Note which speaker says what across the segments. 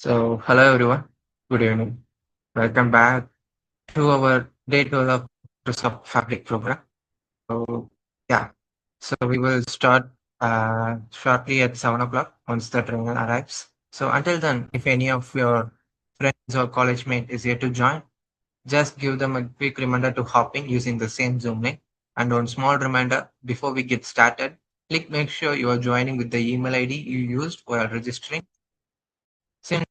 Speaker 1: Hello everyone. Good evening. Welcome back to our day 12 of Microsoft Fabric program. Yeah, we will start shortly at 7 o'clock once the trainer arrives. So, until then, if any of your friends or college mate is here to join, just give them a quick reminder to hop in using the same Zoom link. And one small reminder before we get started, click make sure you are joining with the email ID you used while registering. Since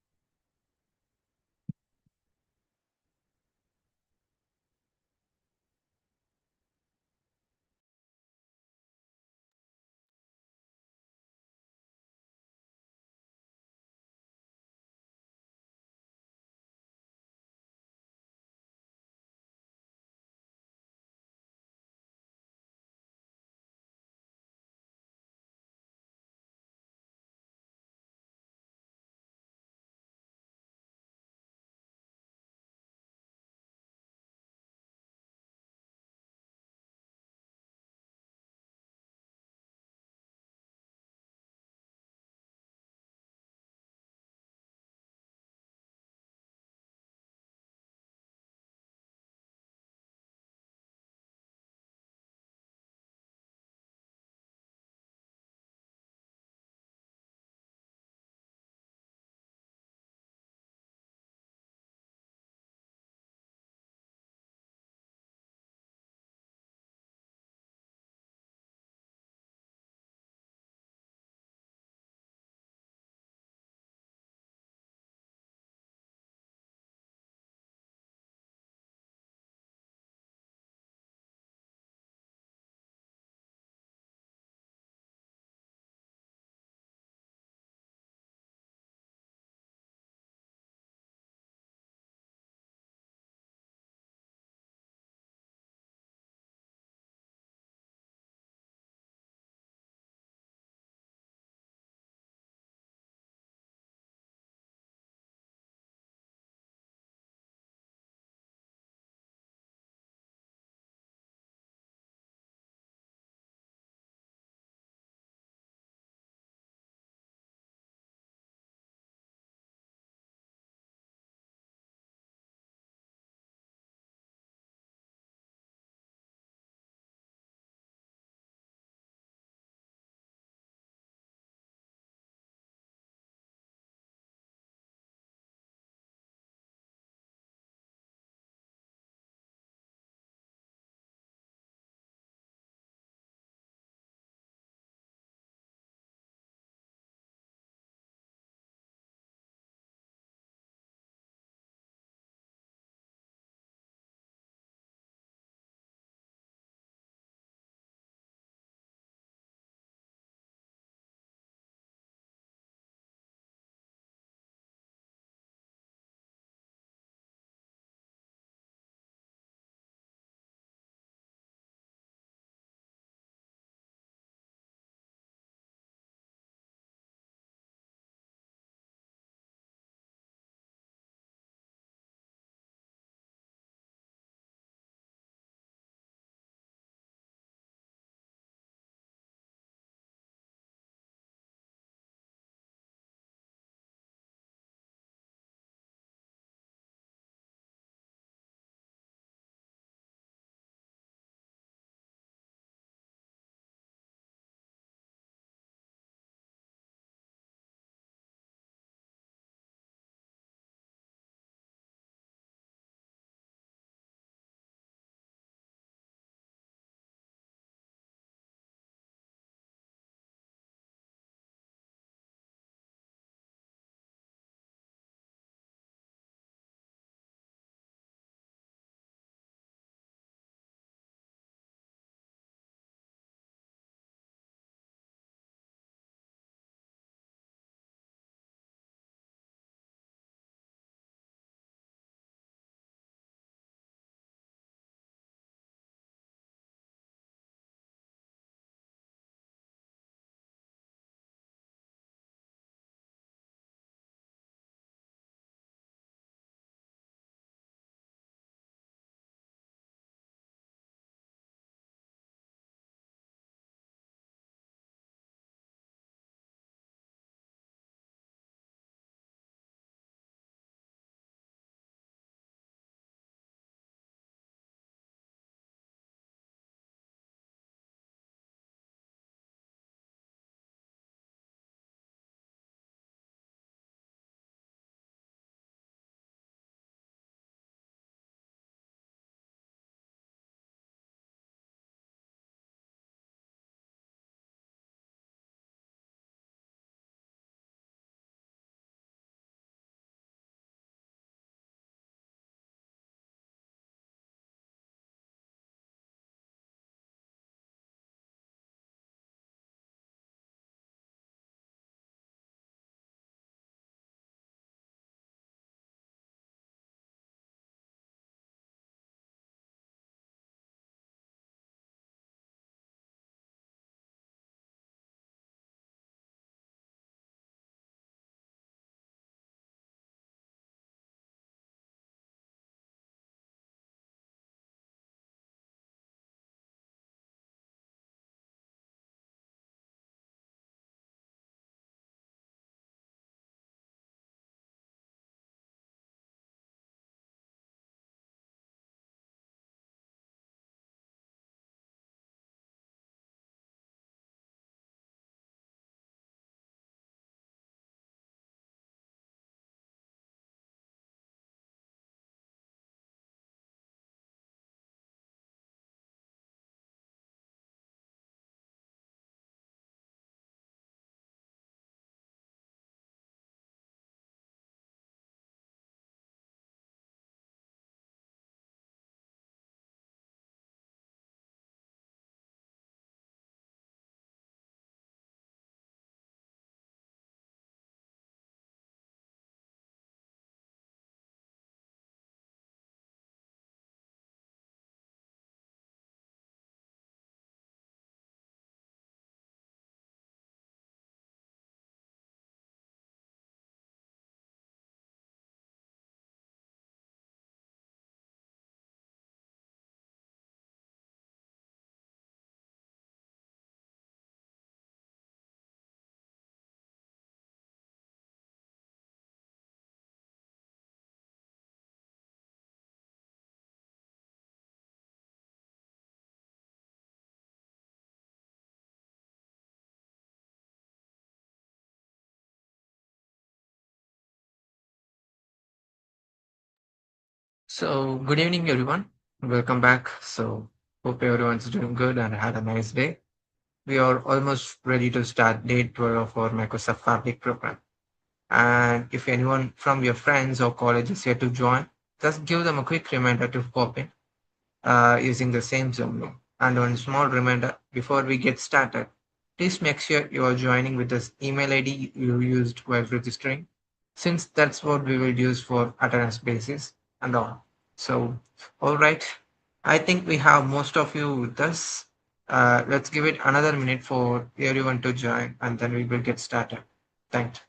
Speaker 1: Good evening, everyone. Welcome back. Hope everyone's doing good and had a nice day. We are almost ready to start day 12 of our Microsoft Fabric program. And if anyone from your friends or college is here to join, just give them a quick reminder to pop in using the same Zoom link. And one small reminder before we get started, please make sure you are joining with this email ID you used while registering, since that's what we will use for attendance basis and all. So, all right, I think we have most of you with us. Let's give it another minute for everyone to join, and then we will get started. Thanks.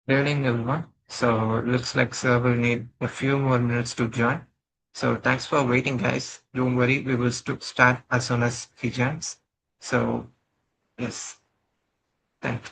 Speaker 1: Good evening, everyone. So looks like sir will need a few more minutes to join. So thanks for waiting, guys. Don't worry, we will start as soon as he joins. So yes, thank you.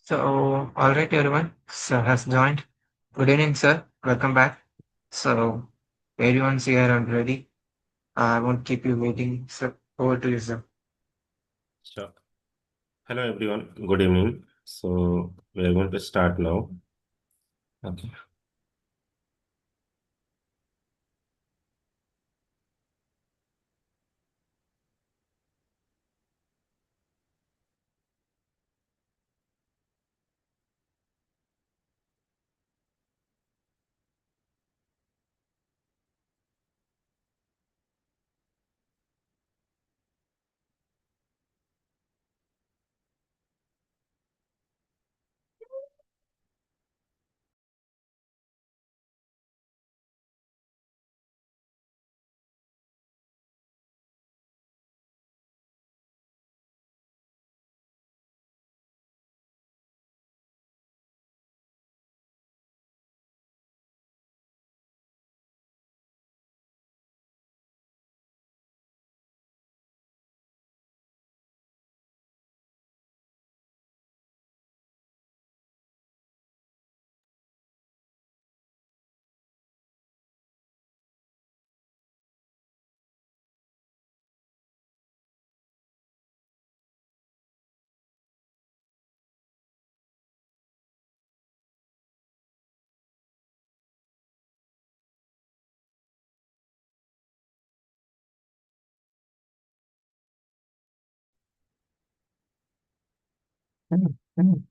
Speaker 1: So all right, everyone. Sir has joined. Good evening, sir. Welcome back. So everyone's here and ready. I won't keep you waiting. So over to you, sir.
Speaker 2: Sure. Hello, everyone. Good evening. So we are going to start now. Okay.
Speaker 1: Mm, mm.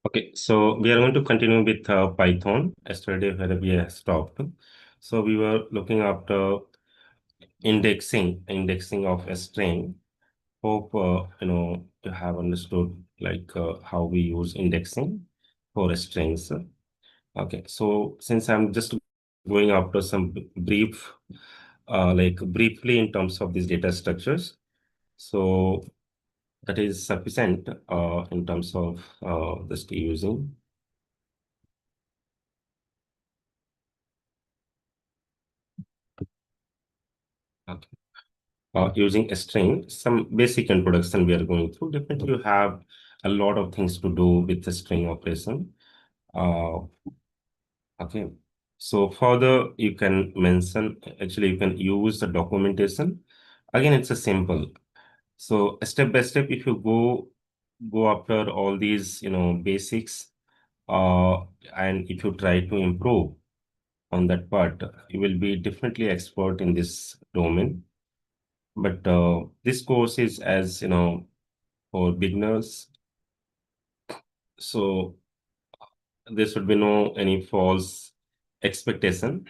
Speaker 2: Okay, so we are going to continue with Python. Yesterday, where we have stopped. So we were looking after indexing of a string. Hope you have understood like how we use indexing for strings. Okay, so since I'm just going after some brief, like briefly in terms of these data structures, so that is sufficient in terms of just using. Okay. Using a string, some basic introduction we are going through. Definitely, you have a lot of things to do with the string operation. Uh, okay. So further, you can mention, actually, you can use the documentation. Again, it's a simple. So step by step, if you go after all these, basics, uh, and if you try to improve on that part, you will be definitely expert in this domain. But this course is as for beginners, so there should be no any false expectation.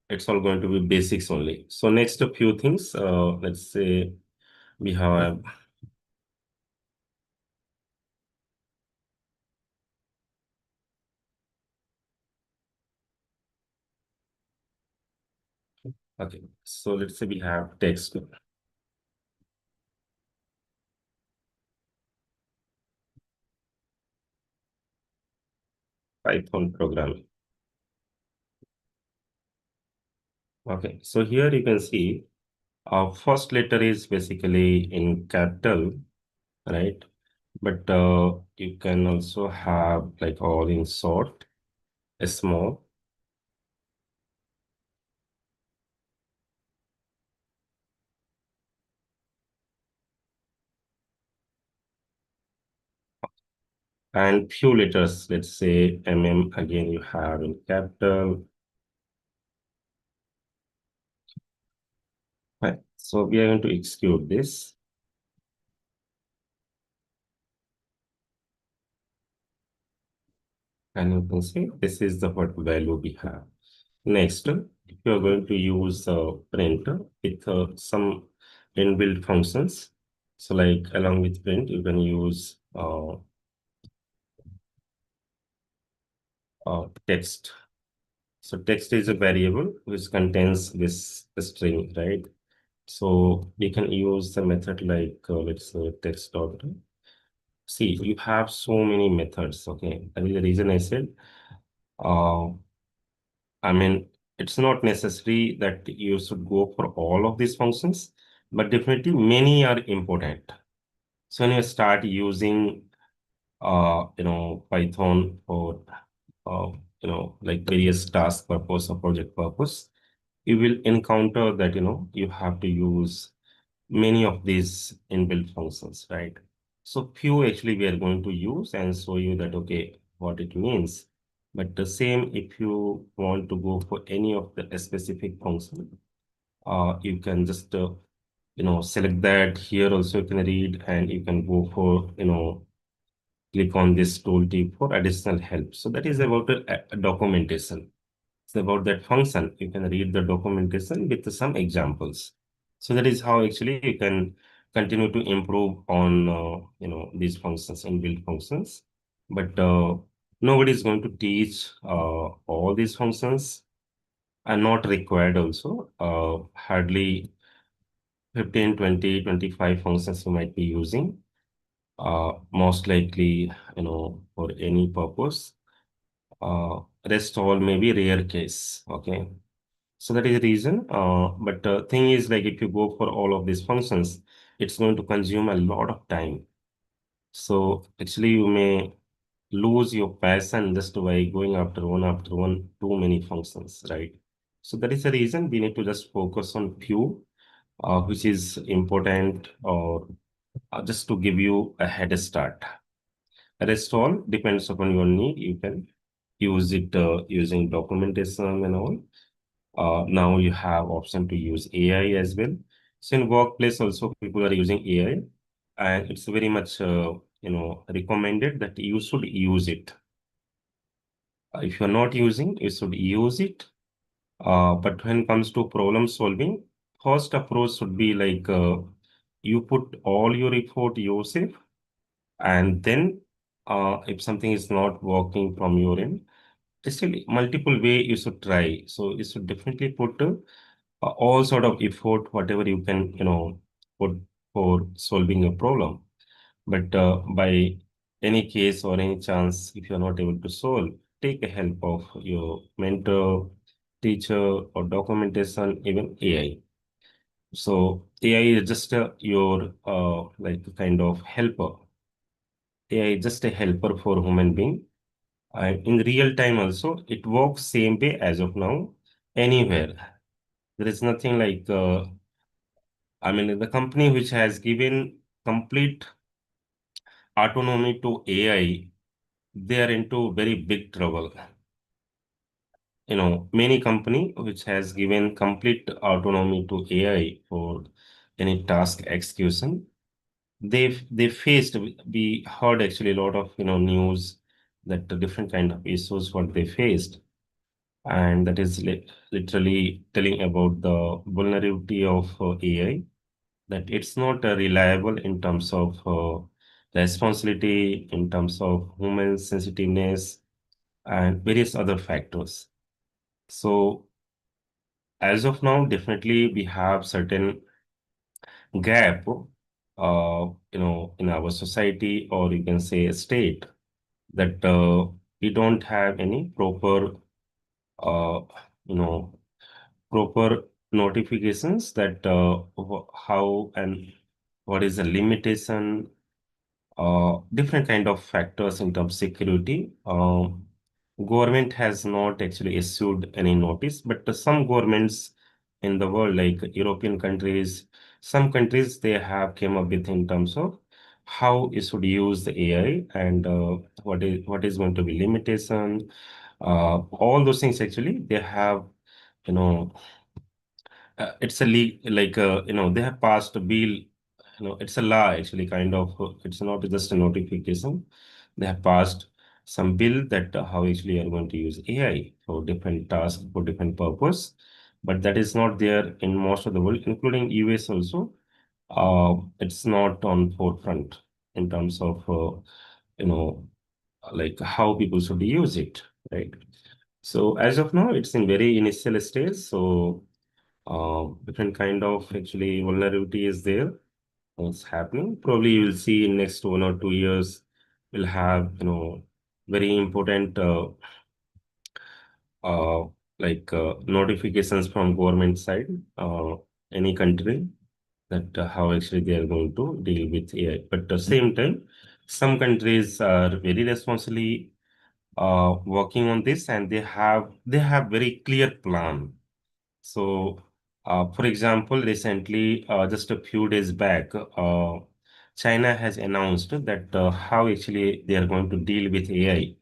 Speaker 2: It's all going to be basics only. So next, a few things. Let's say we have okay. So let's say we have text Python programming. Okay. So here you can see our first letter is basically in capital, right? But you can also have like all in short, a small. And few letters, let's say again you have in capital. Right. So we are going to execute this. And you can see this is the what value we have. Next, if you are going to use print with some inbuilt functions. So like along with print, you can use text. So text is a variable which contains this string, right? So we can use the method like let's say text dot. See, you have so many methods. Okay, that is the reason I said. Uh, I mean, it's not necessary that you should go for all of these functions, but definitely many are important. So when you start using, Python for, uh, like various task purpose or project purpose, you will encounter that, you have to use many of these inbuilt functions, right? So few actually we are going to use and show you that, okay, what it means. But the same, if you want to go for any of the specific function, you can just, select that here also you can read and you can go for, click on this tooltip for additional help. So that is about a documentation. It's about that function. You can read the documentation with some examples. So that is how actually you can continue to improve on these functions and build functions. But nobody is going to teach all these functions are not required also. Hardly 15, 20, 25 functions you might be using. Most likely, for any purpose. Rest all may be rare case. Okay. So that is the reason. But the thing is, like, if you go for all of these functions, it's going to consume a lot of time. So actually, you may lose your passion just by going after one, too many functions, right? So that is the reason we need to just focus on few, which is important, or just to give you a head start. Rest all depends upon your need. You can use it using documentation and all. Now you have option to use AI as well. So in workplace also people are using AI, and it's very much recommended that you should use it. If you're not using, you should use it. But when it comes to problem solving, first approach should be like you put all your effort yourself, and then if something is not working from your end, there's still multiple way you should try. So you should definitely put all sort of effort, whatever you can, put for solving a problem. But by any case or any chance, if you're not able to solve, take a help of your mentor, teacher, or documentation, even AI. So AI is just your like kind of helper. AI is just a helper for human being. In real time also, it works same way as of now, anywhere. There is nothing like, I mean, the company which has given complete autonomy to AI, they are into very big trouble. Many company which has given complete autonomy to AI for any task execution, they faced, we heard actually a lot of news that the different kind of issues what they faced, and that is literally telling about the vulnerability of AI, that it's not reliable in terms of responsibility, in terms of human sensitiveness, and various other factors. So as of now, definitely we have certain gap, in our society, or you can say a state, that we don't have any proper, uh, you know, proper notifications that how and what is the limitation, different kind of factors in terms of security. Government has not actually issued any notice, but some governments in the world, like European countries, some countries, they have came up with in terms of how you should use the AI, and what is going to be limitation. All those things actually they have, you know, it's a like they have passed a bill. It's a law actually, kind of. It's not just a notification. They have passed some bill that how actually you are going to use AI for different tasks for different purpose, but that is not there in most of the world, including US also. It's not on forefront in terms of you know like how people should use it, right? So as of now, it's in very initial stage. So different kind of actually vulnerability is there. What's happening? Probably you will see in next 1 or 2 years, we'll have very important uh, notifications from government side, any country, that how actually they are going to deal with AI. But at the same time, some countries are very responsibly working on this, and they have very clear plan. So, for example, recently, just a few days back, China has announced that how actually they are going to deal with AI,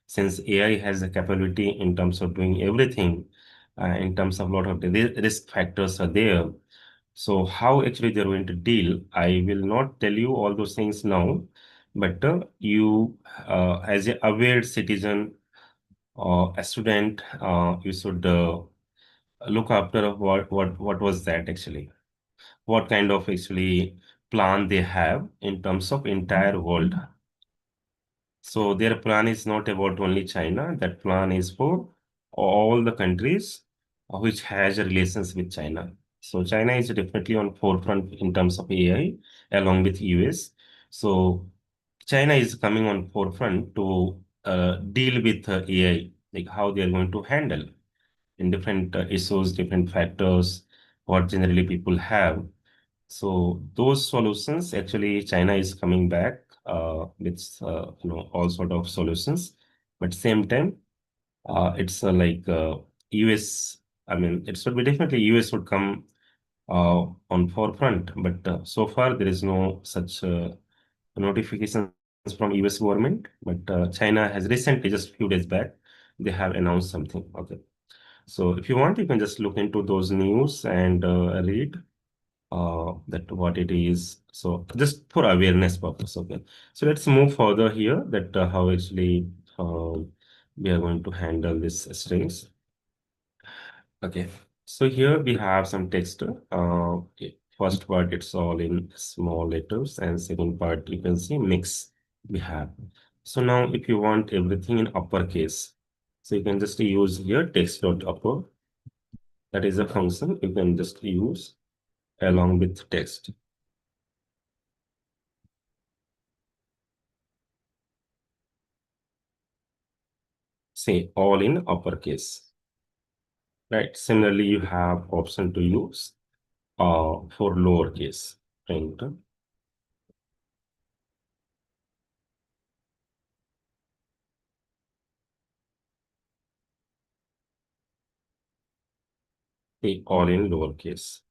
Speaker 2: since AI has the capability in terms of doing everything, in terms of a lot of the risk factors are there. So, how actually they're going to deal, I will not tell you all those things now, but you, as a aware citizen or a student, you should look after what was that actually, what kind of actually plan they have in terms of entire world. So their plan is not about only China. That plan is for all the countries which has relations with China. So China is definitely on forefront in terms of AI along with US. So China is coming on forefront to deal with AI, like how they are going to handle in different issues, different factors, what generally people have. So those solutions, actually, China is coming back with all sort of solutions. But same time, it's like US. I mean, it should be definitely US would come on forefront. But so far, there is no such notifications from US government. But China has recently, just few days back, they have announced something. Okay. So if you want, you can just look into those news and read. that what it is. So just for awareness purpose, okay. So let's move further here that how actually uh, we are going to handle this strings. Okay, so here we have some text. Okay. First part, it's all in small letters, and second part, you can see mix we have. So now, if you want everything in uppercase, so you can just use here text dot upper. That is a function you can just use along with text. Say all in uppercase, right? Similarly, you have option to use for lowercase print. Say all in lowercase.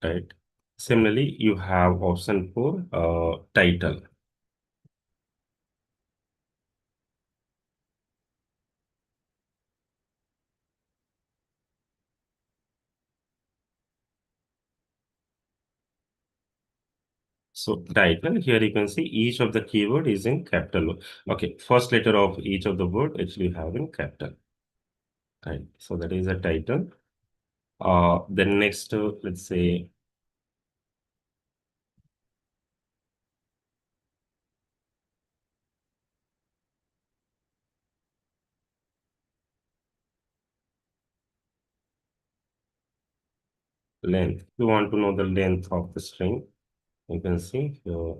Speaker 2: Right. Similarly, you have option for title. So title here you can see each of the keyword is in capital. Okay, first letter of each of the word actually have in capital. Right. So that is a title. Then next, let's say length. You want to know the length of the string. You can see here.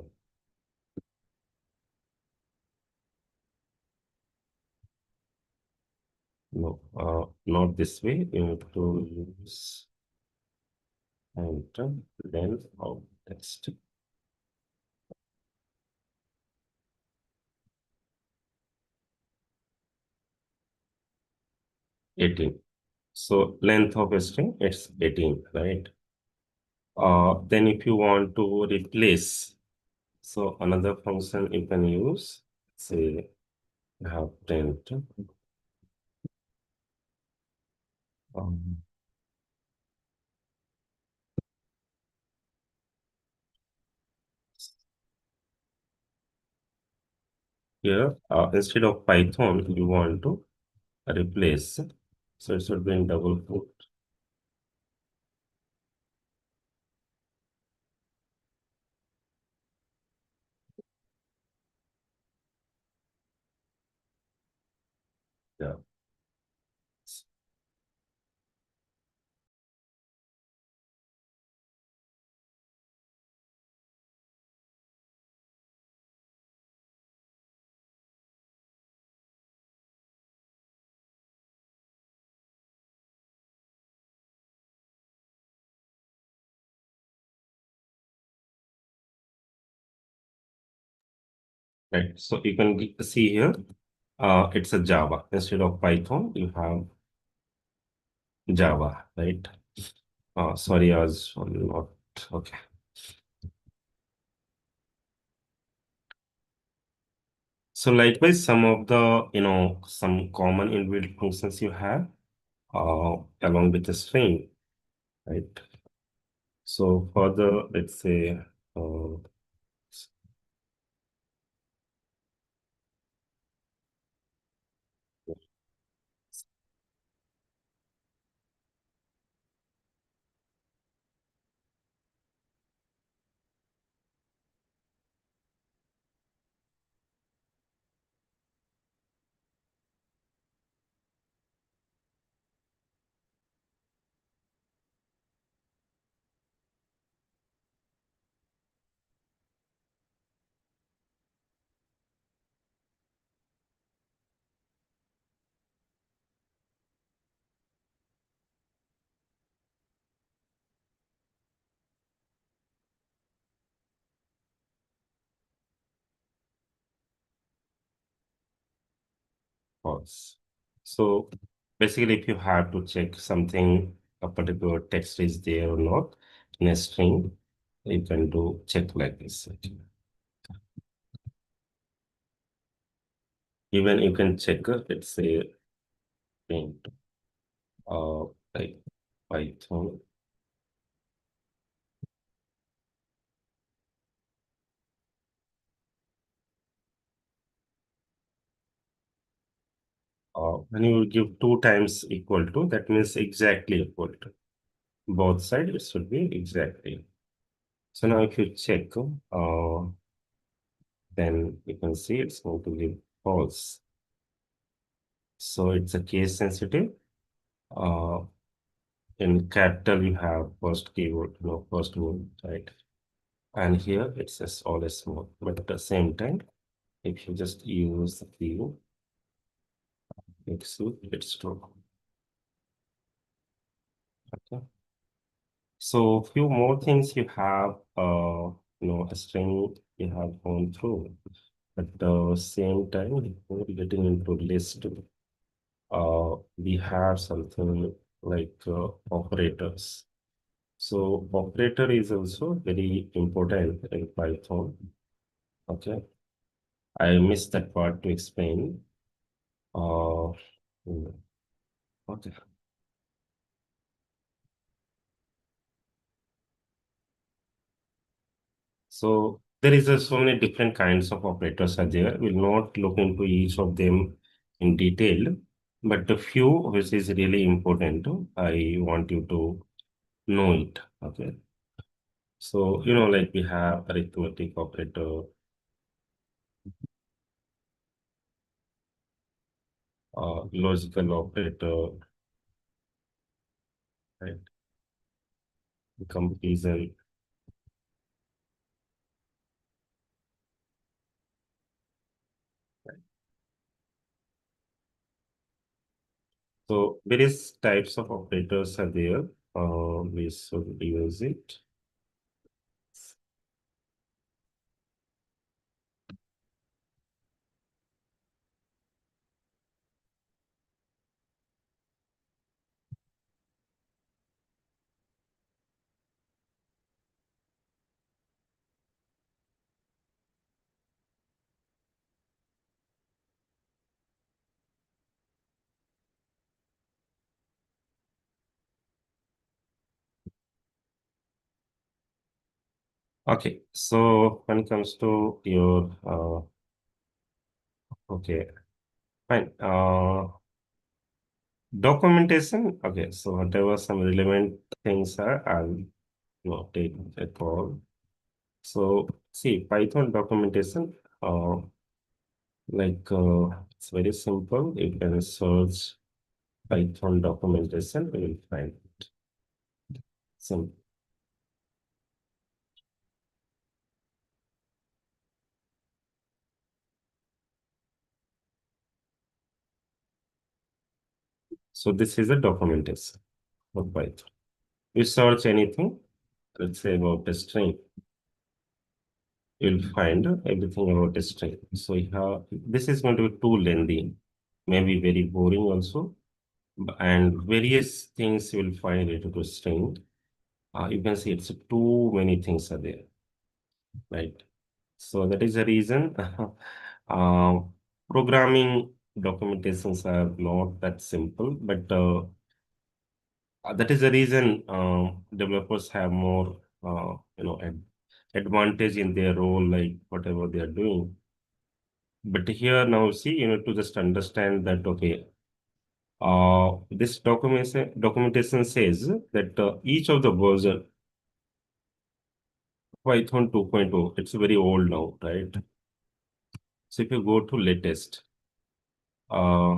Speaker 2: No, not this way. You have to use enter length of text. 18. So length of a string, it's 18, right? Then if you want to replace, so another function you can use, say, you have print. Um, Here, instead of Python, you want to replace. So it should be in double quote. Yeah. Right. So you can see here, it's a Java. Instead of Python, you have Java, right? Sorry, I was not okay. So likewise, some of the, some common inbuilt functions you have along with the string, right? So further, let's say, uh, false. So basically, if you have to check something, a particular text is there or not in a string, you can do check like this. Even you can check, let's say, print, uh, like Python. When you give 2 times equal to, that means exactly equal to. Both sides, it should be exactly. So now if you check, then you can see it's going to give false. So it's a case sensitive. Uh, in capital, you have first keyword, first word, right? And here it's just all small. But at the same time, if you just use the keyword, it's true. Okay. So few more things you have, a string you have gone through. At the same time, before getting into list, we have something like operators. So operator is also very important in Python. Okay, I missed that part to explain. Uh, mm, okay. So there is so many different kinds of operators are there. We'll not look into each of them in detail, but the few which is really important, I want you to know it. Okay. So, like we have arithmetic operator, logical operator, right? Comparison. Right? So various types of operators are there. We should use it. Okay, so when it comes to your okay, fine. Documentation. Okay, so whatever some relevant things are, I'll take a call. So see, Python documentation. It's very simple. You can search Python documentation. You will find it. Simple. So this is a documentation for Python. You search anything, let's say about a string, you'll find everything about a string. So this is going to be too lengthy, maybe very boring also, and various things you will find related to string. You can see it's too many things are there, right? So that is the reason uh, programming documentations are not that simple, but that is the reason developers have more, advantage in their role, like whatever they are doing. But here now, see, to just understand that, okay, this documentation says that each of the version Python 2.0, it's very old now, right? So if you go to latest, uh,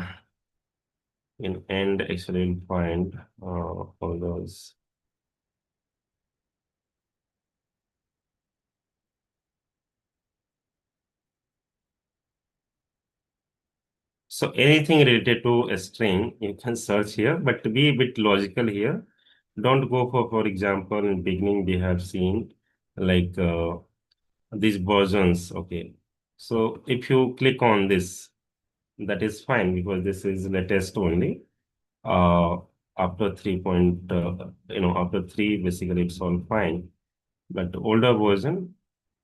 Speaker 2: in end, actually you'll find all those. So anything related to a string, you can search here, but to be a bit logical here, don't go for example, in beginning they have seen like these versions. Okay. So if you click on this, that is fine because this is latest only. Uh, after 3 point, after 3, basically it's all fine. But older version,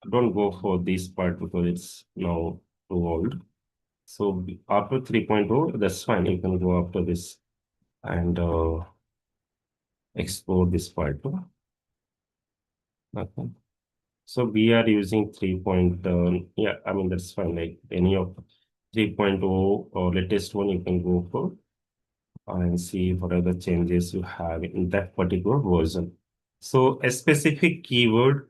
Speaker 2: don't go for this part because it's now too old. So after 3.0, that's fine. You can go after this and explore this part too. Okay. So we are using 3. Yeah, I mean, that's fine. Like any of 3.0 or latest one you can go for. and see what are the changes you have in that particular version. So a specific keyword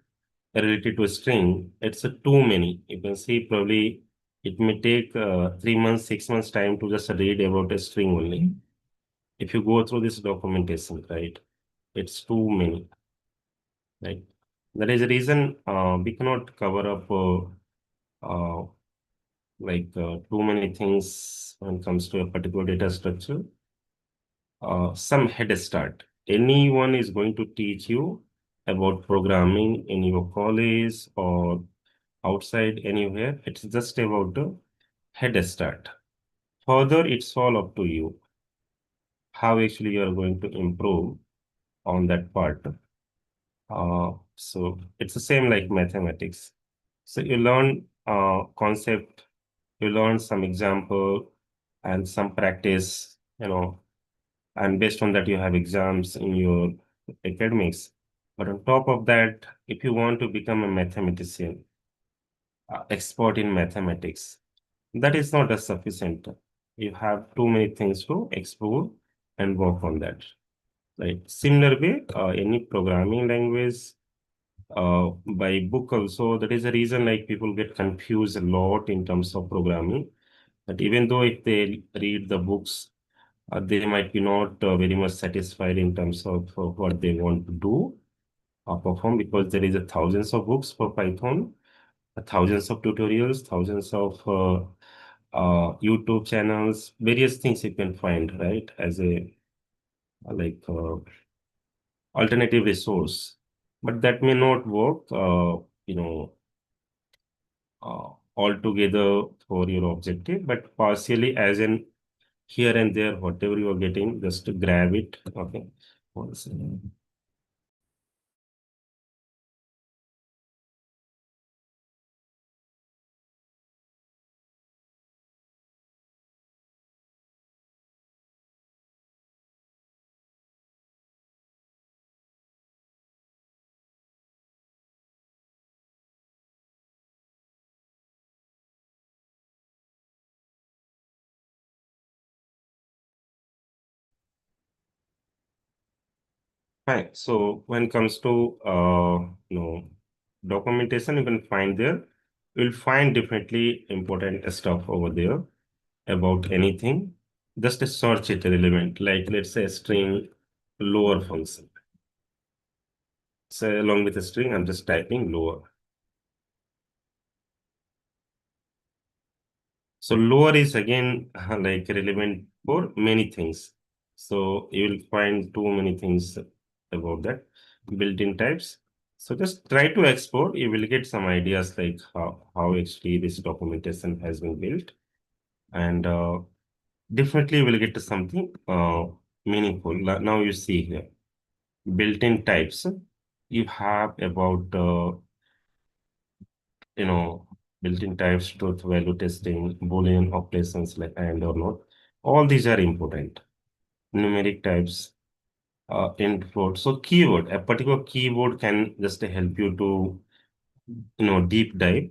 Speaker 2: related to a string, it's a too many. You can see probably it may take 3 months, 6 months time to just read about a string only. If you go through this documentation, right, it's too many, right? That is the reason we cannot cover up uh, too many things when it comes to a particular data structure. Some head start. Anyone is going to teach you about programming in your college or outside anywhere. It's just about the head start. Further, it's all up to you how actually you are going to improve on that part. So it's the same like mathematics. So you learn concept, you learn some example and some practice, and based on that you have exams in your academics. But on top of that, if you want to become a mathematician, expert in mathematics, that is not as sufficient. You have too many things to explore and work on that. Right. Similar way, any programming language, by book also, that is the reason like people get confused a lot in terms of programming. But even though if they read the books, they might be not very much satisfied in terms of what they want to do or perform, because there is a thousands of books for Python, thousands of tutorials, thousands of YouTube channels, various things you can find, right, as a like alternative resource. But that may not work, you know, altogether for your objective, but partially as in here and there, whatever you are getting, just to grab it. Okay. One second. Fine. So when it comes to documentation, you can find there. You'll find definitely important stuff over there about anything. Just search it relevant. Like let's say string lower function. So along with a string, I'm just typing lower. So lower is again like relevant for many things. So you will find too many things about that built-in types. So just try to explore. You will get some ideas like how actually this documentation has been built, and definitely you will get to something meaningful. Now you see here built-in types. You have about you know, built-in types, truth value testing, Boolean operations like and or not. All these are important. Numeric types, int float. So keyword, a particular keyword can just help you to, deep dive.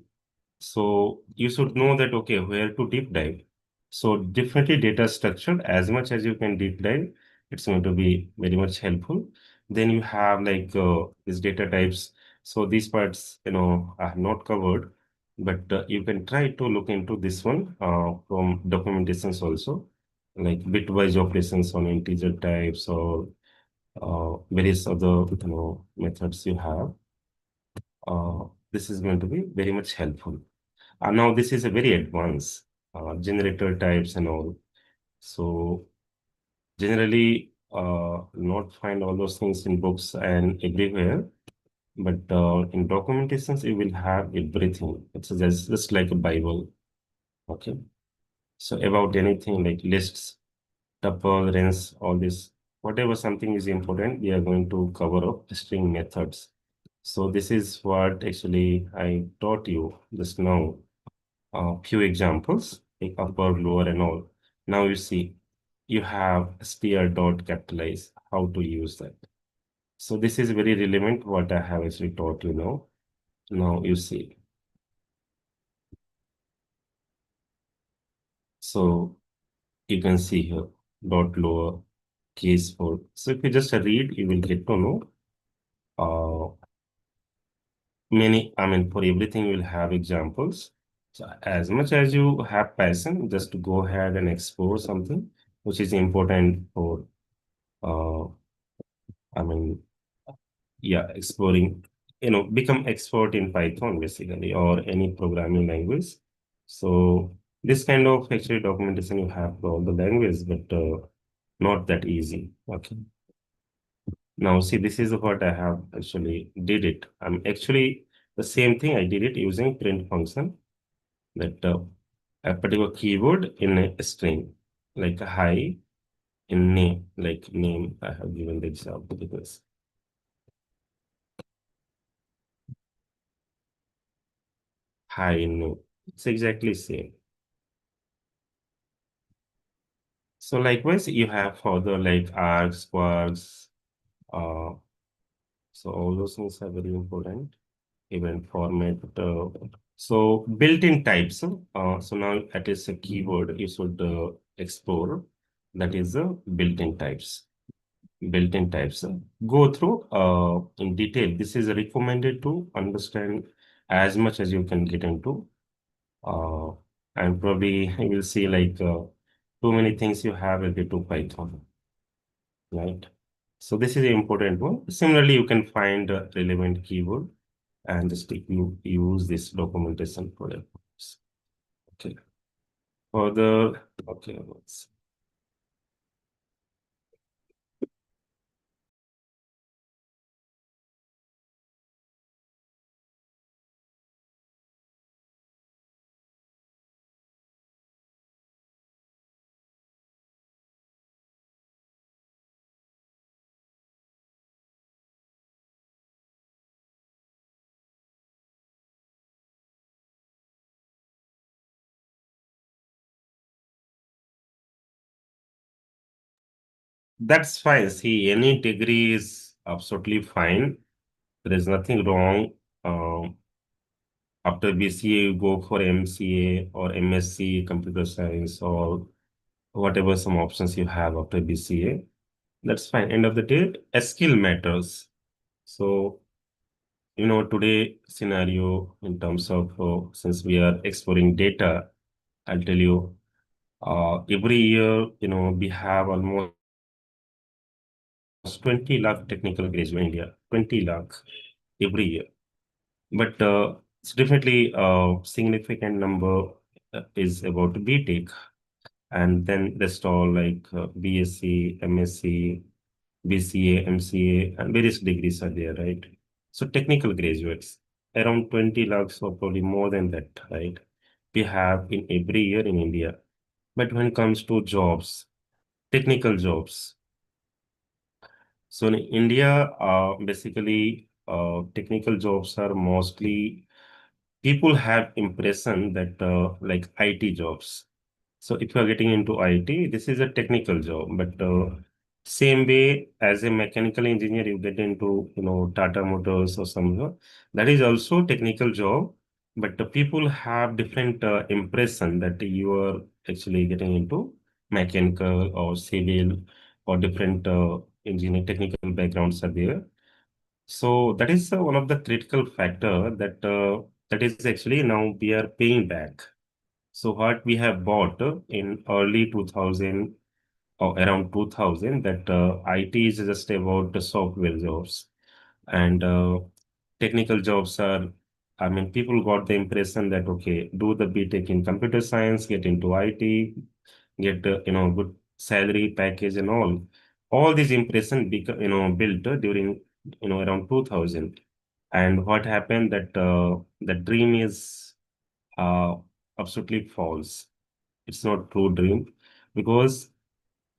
Speaker 2: So you should know that, okay, where to deep dive. So definitely data structure, as much as you can deep dive, it's going to be very much helpful. Then you have like these data types. So these parts, I have not covered, but you can try to look into this one from documentations also, like bitwise operations on integer types or various other, methods you have. This is going to be very much helpful. Now this is a very advanced generator types and all. So generally not find all those things in books and everywhere, but in documentations you will have everything. It's just like a Bible. Okay. So about anything like lists, tuple, rings, all this, whatever something is important, we are going to cover up string methods. So this is what actually I taught you just now. A few examples, like upper, lower, and all. Now you see, you have str dot capitalize, how to use that. So this is very relevant what I have actually taught you now. Now you see. So you can see here. dot lower case for. So if you just read, you will get to know many, I mean, for everything you will have examples. So as much as you have passion, just to go ahead and explore something which is important for, uh, I mean, yeah, exploring, become expert in Python basically or any programming language. So this kind of actually documentation you have for all the language, but not that easy. Okay. Now see, this is what I have actually did it. I'm actually the same thing I did it using print function that a particular keyword in a string, like hi in name, like name. I have given the example because hi in name. It's exactly same. So likewise, you have further like args, quarks. Uh, so all those things are very important. Event format. So built-in types. So now at least a keyword you should explore. That is the built-in types. Built-in types. Go through in detail. This is recommended to understand as much as you can get into. Uh, and probably you will see like too many things you have related to Python, right? So this is an important one. Similarly, you can find a relevant keyword and just you use this documentation for it. Okay. Further, okay. That's fine. See, any degree is absolutely fine. There is nothing wrong. After BCA, you go for MCA or MSc, computer science, or whatever some options you have after BCA. That's fine. End of the day, a skill matters. So, today scenario in terms of since we are exploring data, I'll tell you, every year, we have almost 20 lakh technical graduates in India, 20 lakh every year. But it's definitely a significant number is about B.Tech, and then rest all like BSc, MSc, BCA, MCA, and various degrees are there, right? So technical graduates, around 20 lakhs or probably more than that, right? We have in every year in India. But when it comes to jobs, technical jobs, so in India, basically, technical jobs are mostly people have impression that like IT jobs. So if you are getting into IT, this is a technical job, but same way as a mechanical engineer, you get into Tata Motors or somewhere, that is also technical job, but the people have different impression that you are actually getting into mechanical or civil or different engineering technical backgrounds are there. So that is one of the critical factor that is actually now we are paying back. So what we have bought in early 2000 or around 2000 that IT is just about the software jobs and technical jobs are, I mean, people got the impression that, okay, do the BTech in computer science, get into IT, get, good salary package and all. All these impression, built during, around 2000. And what happened that the dream is uh, absolutely false. It's not true dream because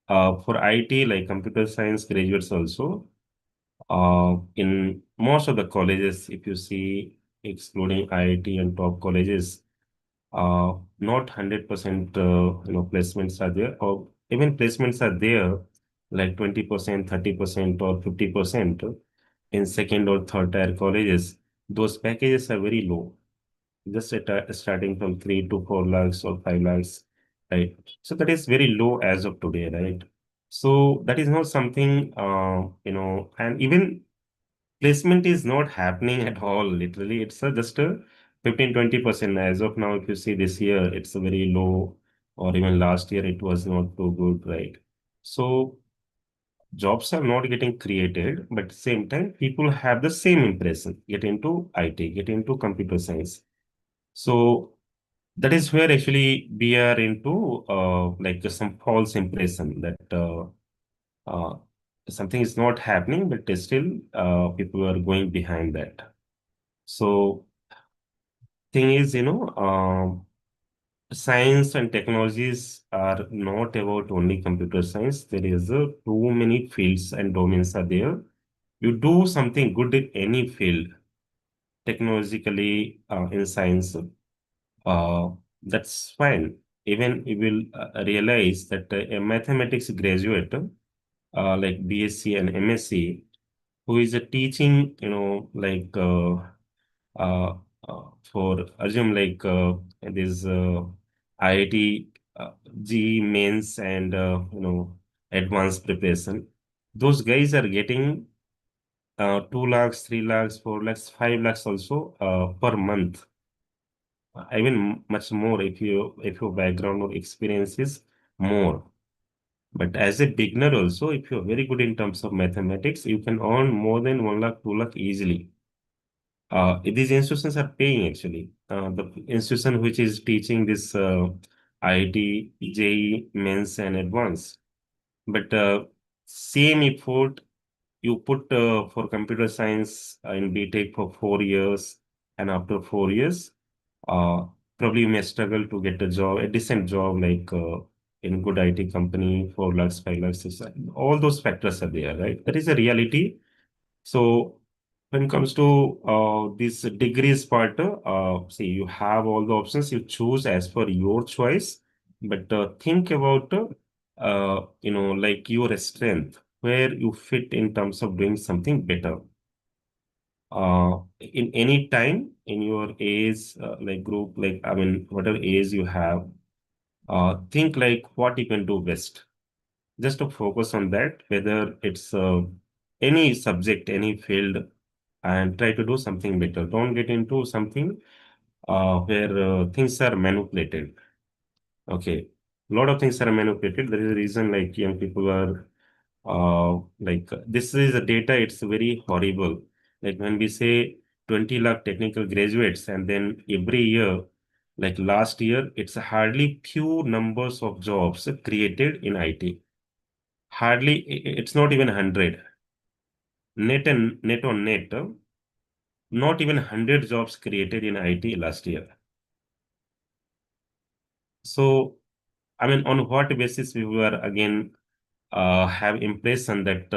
Speaker 2: for IT, like computer science graduates also, in most of the colleges, if you see, excluding IIT and top colleges, not 100% placements are there, or even placements are there, like 20%, 30%, or 50% in second or third tier colleges. Those packages are very low, just starting from 3 to 4 lakhs or 5 lakhs, right? So that is very low as of today, right? So that is not something, and even placement is not happening at all. Literally, it's just a 15-20% as of now. If you see this year, it's a very low, or even last year, it was not too good, right? So jobs are not getting created, but at the same time, people have the same impression, get into IT, get into computer science. So that is where actually we are into like some false impression that uh, something is not happening, but still people are going behind that. So thing is, science and technologies are not about only computer science. There is too many fields and domains are there. You do something good in any field, technologically, in science, uh, that's fine. Even you will realize that a mathematics graduate, like BSc and MSc, who is teaching, uh, for assume like this IIT G mains and advanced preparation. Those guys are getting 2 lakhs, 3 lakhs, 4 lakhs, 5 lakhs also per month. Even much more if your background or experience is more. But as a beginner also, if you're very good in terms of mathematics, you can earn more than 1 lakh, 2 lakh easily. These institutions are paying actually. The institution which is teaching this IIT, JEE, mains and advanced. But same effort you put for computer science in BTech for 4 years, and after 4 years, uh, probably you may struggle to get a job, a decent job like in good IT company, 4 lakhs, 5 lakhs, 6 lakhs. All those factors are there, right? That is a reality. So when it comes to this degrees part, see, you have all the options. You choose as per your choice, but think about, like your strength, where you fit in terms of doing something better. In any time in your age, like group, like I mean, whatever age you have, think like what you can do best. Just to focus on that, whether it's any subject, any field, and try to do something better. Don't get into something where things are manipulated. Okay. A lot of things are manipulated. There is a reason like young people are like this is a data, it's very horrible. Like when we say 20 lakh technical graduates, and then every year, like last year, it's hardly few numbers of jobs created in IT. Hardly, it's not even 100. Net on net, not even 100 jobs created in IT last year. So, I mean, on what basis we were again have impression that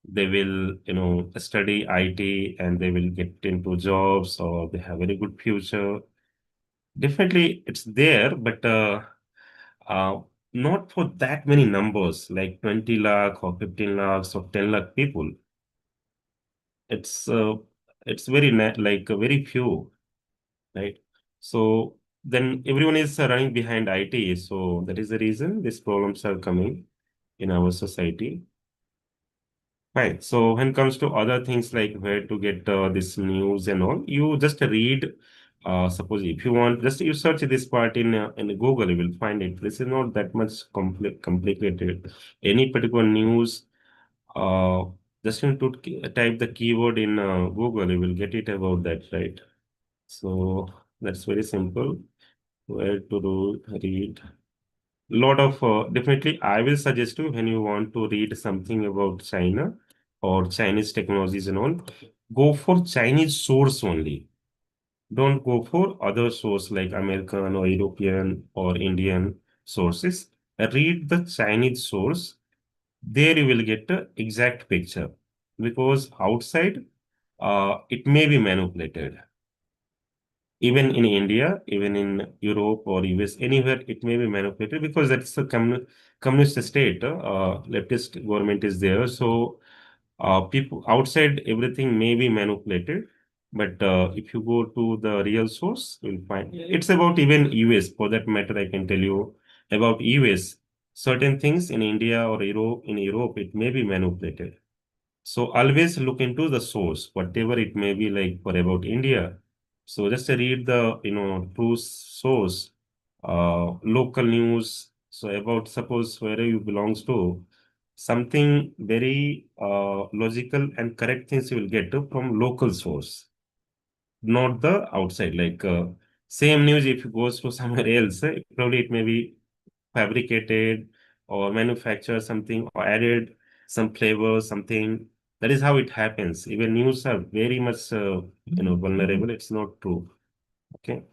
Speaker 2: they will, study IT and they will get into jobs or they have very good future. Definitely, it's there, but uh, not for that many numbers, like 20 lakh or 15 lakhs or 10 lakh people. It's very like very few, right? So then everyone is running behind IT. So that is the reason these problems are coming in our society. Right. So when it comes to other things like where to get this news and all, you just read. Suppose if you want, just you search this part in Google, you will find it. This is not that much complicated. Any particular news, uh, just need to type the keyword in Google, you will get it about that, right? So that's very simple. Where to do read. Lot of definitely I will suggest you when you want to read something about China or Chinese technologies and all, go for Chinese source only. Don't go for other source like American or European or Indian sources. Read the Chinese source. There you will get the exact picture, because outside it may be manipulated. Even in India, even in Europe or US, anywhere it may be manipulated, because that's a communist state. Leftist government is there, so people outside everything may be manipulated. But if you go to the real source, you'll find it's about even US. For that matter, I can tell you about US. certain things in India or Europe, it may be manipulated. So always look into the source, whatever it may be like for about India. So just read the true source, local news. So about suppose where you belongs to, something very logical and correct things you will get from local source, not the outside. Like same news if it goes to somewhere else, probably it may be fabricated or manufactured something or added some flavor, something. That is how it happens. Even news are very much vulnerable. It's not true. Okay.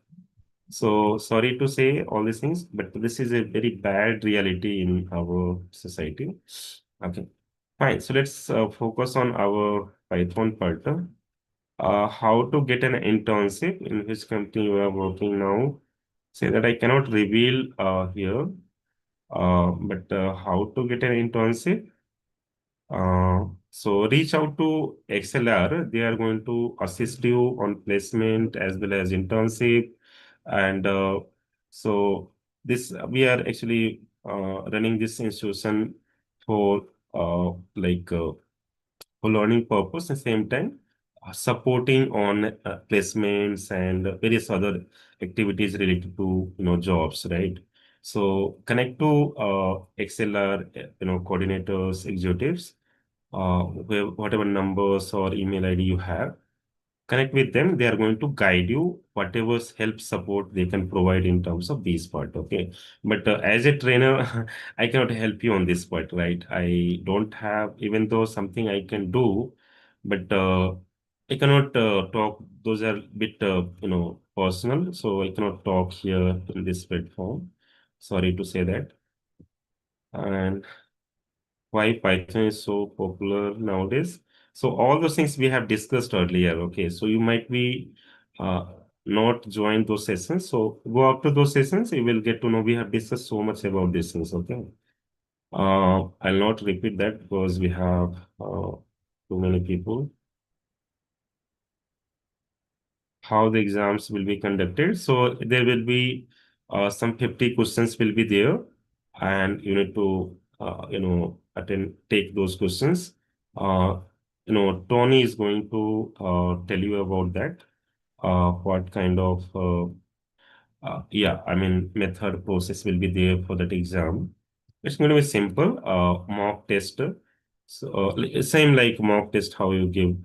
Speaker 2: So sorry to say all these things, but this is a very bad reality in our society. Okay. Fine. So let's focus on our Python part. How to get an internship in which company you are working now. Say that I cannot reveal here, but how to get an internship? So reach out to XLR. They are going to assist you on placement as well as internship. And so this we are actually running this institution for like for learning purpose at the same time supporting on placements and various other activities related to jobs, right? So connect to XLR coordinators, executives, whatever numbers or email ID you have, connect with them. They are going to guide you whatever help support they can provide in terms of these part. Okay, but as a trainer I cannot help you on this part, right? I don't have, even though something I can do, but I cannot talk. Those are bit personal, so I cannot talk here in this platform. Sorry to say that. And why Python is so popular nowadays. So all those things we have discussed earlier. Okay, so you might be uh, not join those sessions. So go up to those sessions, you will get to know we have discussed so much about these things. Okay, I'll not repeat that because we have too many people. How the exams will be conducted. So there will be some 50 questions will be there, and you need to take those questions. Uh, Tony is going to tell you about that. What kind of yeah, I mean, method process will be there for that exam. It's going to be simple, mock test. So, same like mock test, how you give,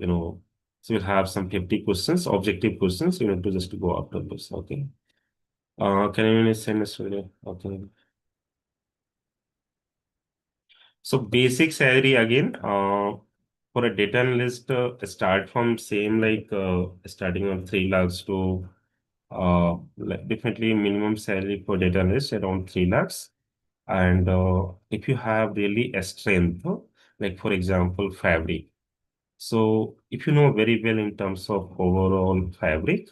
Speaker 2: so you'll have some 50 questions, objective questions. You need to just go after those. Okay. Can you send us video? Okay. So basic salary again, for a data analyst, start from same like starting on 3 lakhs to like definitely minimum salary for data analyst around 3 lakhs. And if you have really a strength, like for example, fabric. So if you know very well in terms of overall fabric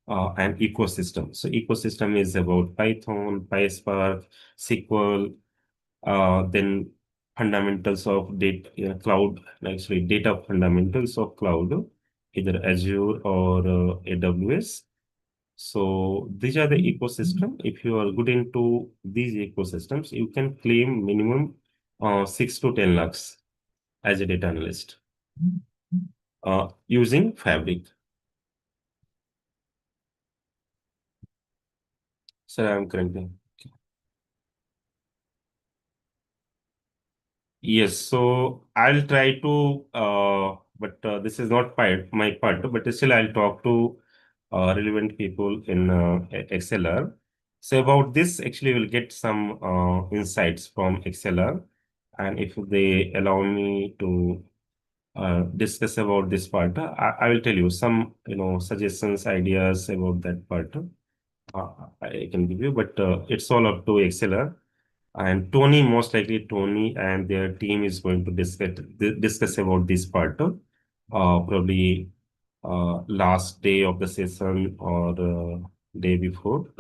Speaker 2: and ecosystem. So ecosystem is about Python, PySpark, SQL, then fundamentals of data, cloud, actually data fundamentals of cloud, either Azure or AWS. So these are the ecosystem. If you are good into these ecosystems, you can claim minimum 6 to 10 lakhs as a data analyst using Fabric. So I'm currently. Yes, so I'll try to, but this is not my part, but still I'll talk to relevant people in XLR. So about this, actually, we'll get some insights from XLR, and if they allow me to discuss about this part, I will tell you some, suggestions, ideas about that part. I can give you, but it's all up to XLR. And Tony, most likely Tony and their team is going to discuss about this part. Probably last day of the session or day before,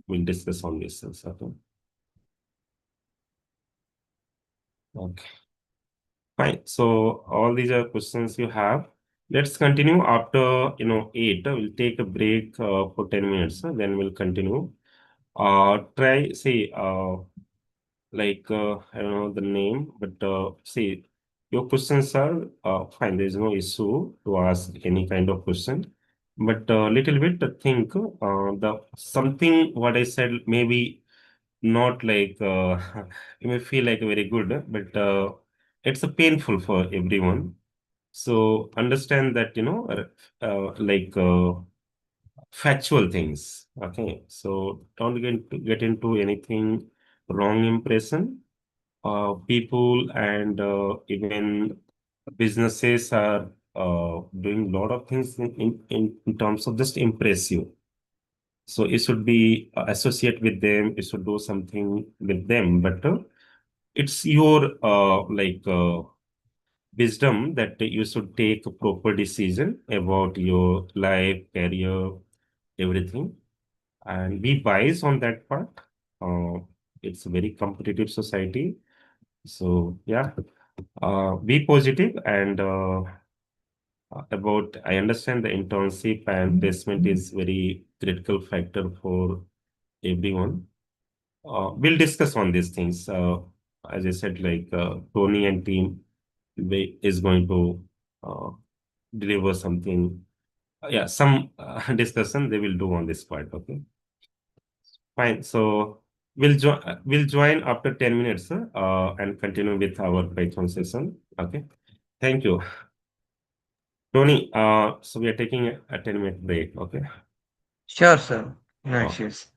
Speaker 2: we'll discuss on this. Okay. Okay. Fine. So all these are questions you have. Let's continue after 8. We'll take a break for 10 minutes. Then we'll continue. Try see. like I don't know the name, but see, your questions are fine. There is no issue to ask any kind of question, but little bit think the something what I said maybe not like you may feel like very good, but it's a painful for everyone. So understand that like factual things. Okay, so don't get into anything wrong impression. People and even businesses are doing a lot of things in terms of just impress you. So it should be associate with them. It should do something with them, but it's your wisdom that you should take a proper decision about your life, career, everything, and be wise on that part. Uh, it's a very competitive society. So yeah, be positive and about I understand the internship and placement is very critical factor for everyone. We'll discuss on these things. As I said, like Tony and team is going to uh, deliver something. Yeah, some discussion they will do on this part. Okay, fine. So we'll join after 10 minutes and continue with our Python session. Okay, thank you, Tony. So we are taking a 10-minute break. Okay.
Speaker 1: Sure, sir. No
Speaker 2: Oh.
Speaker 1: issues.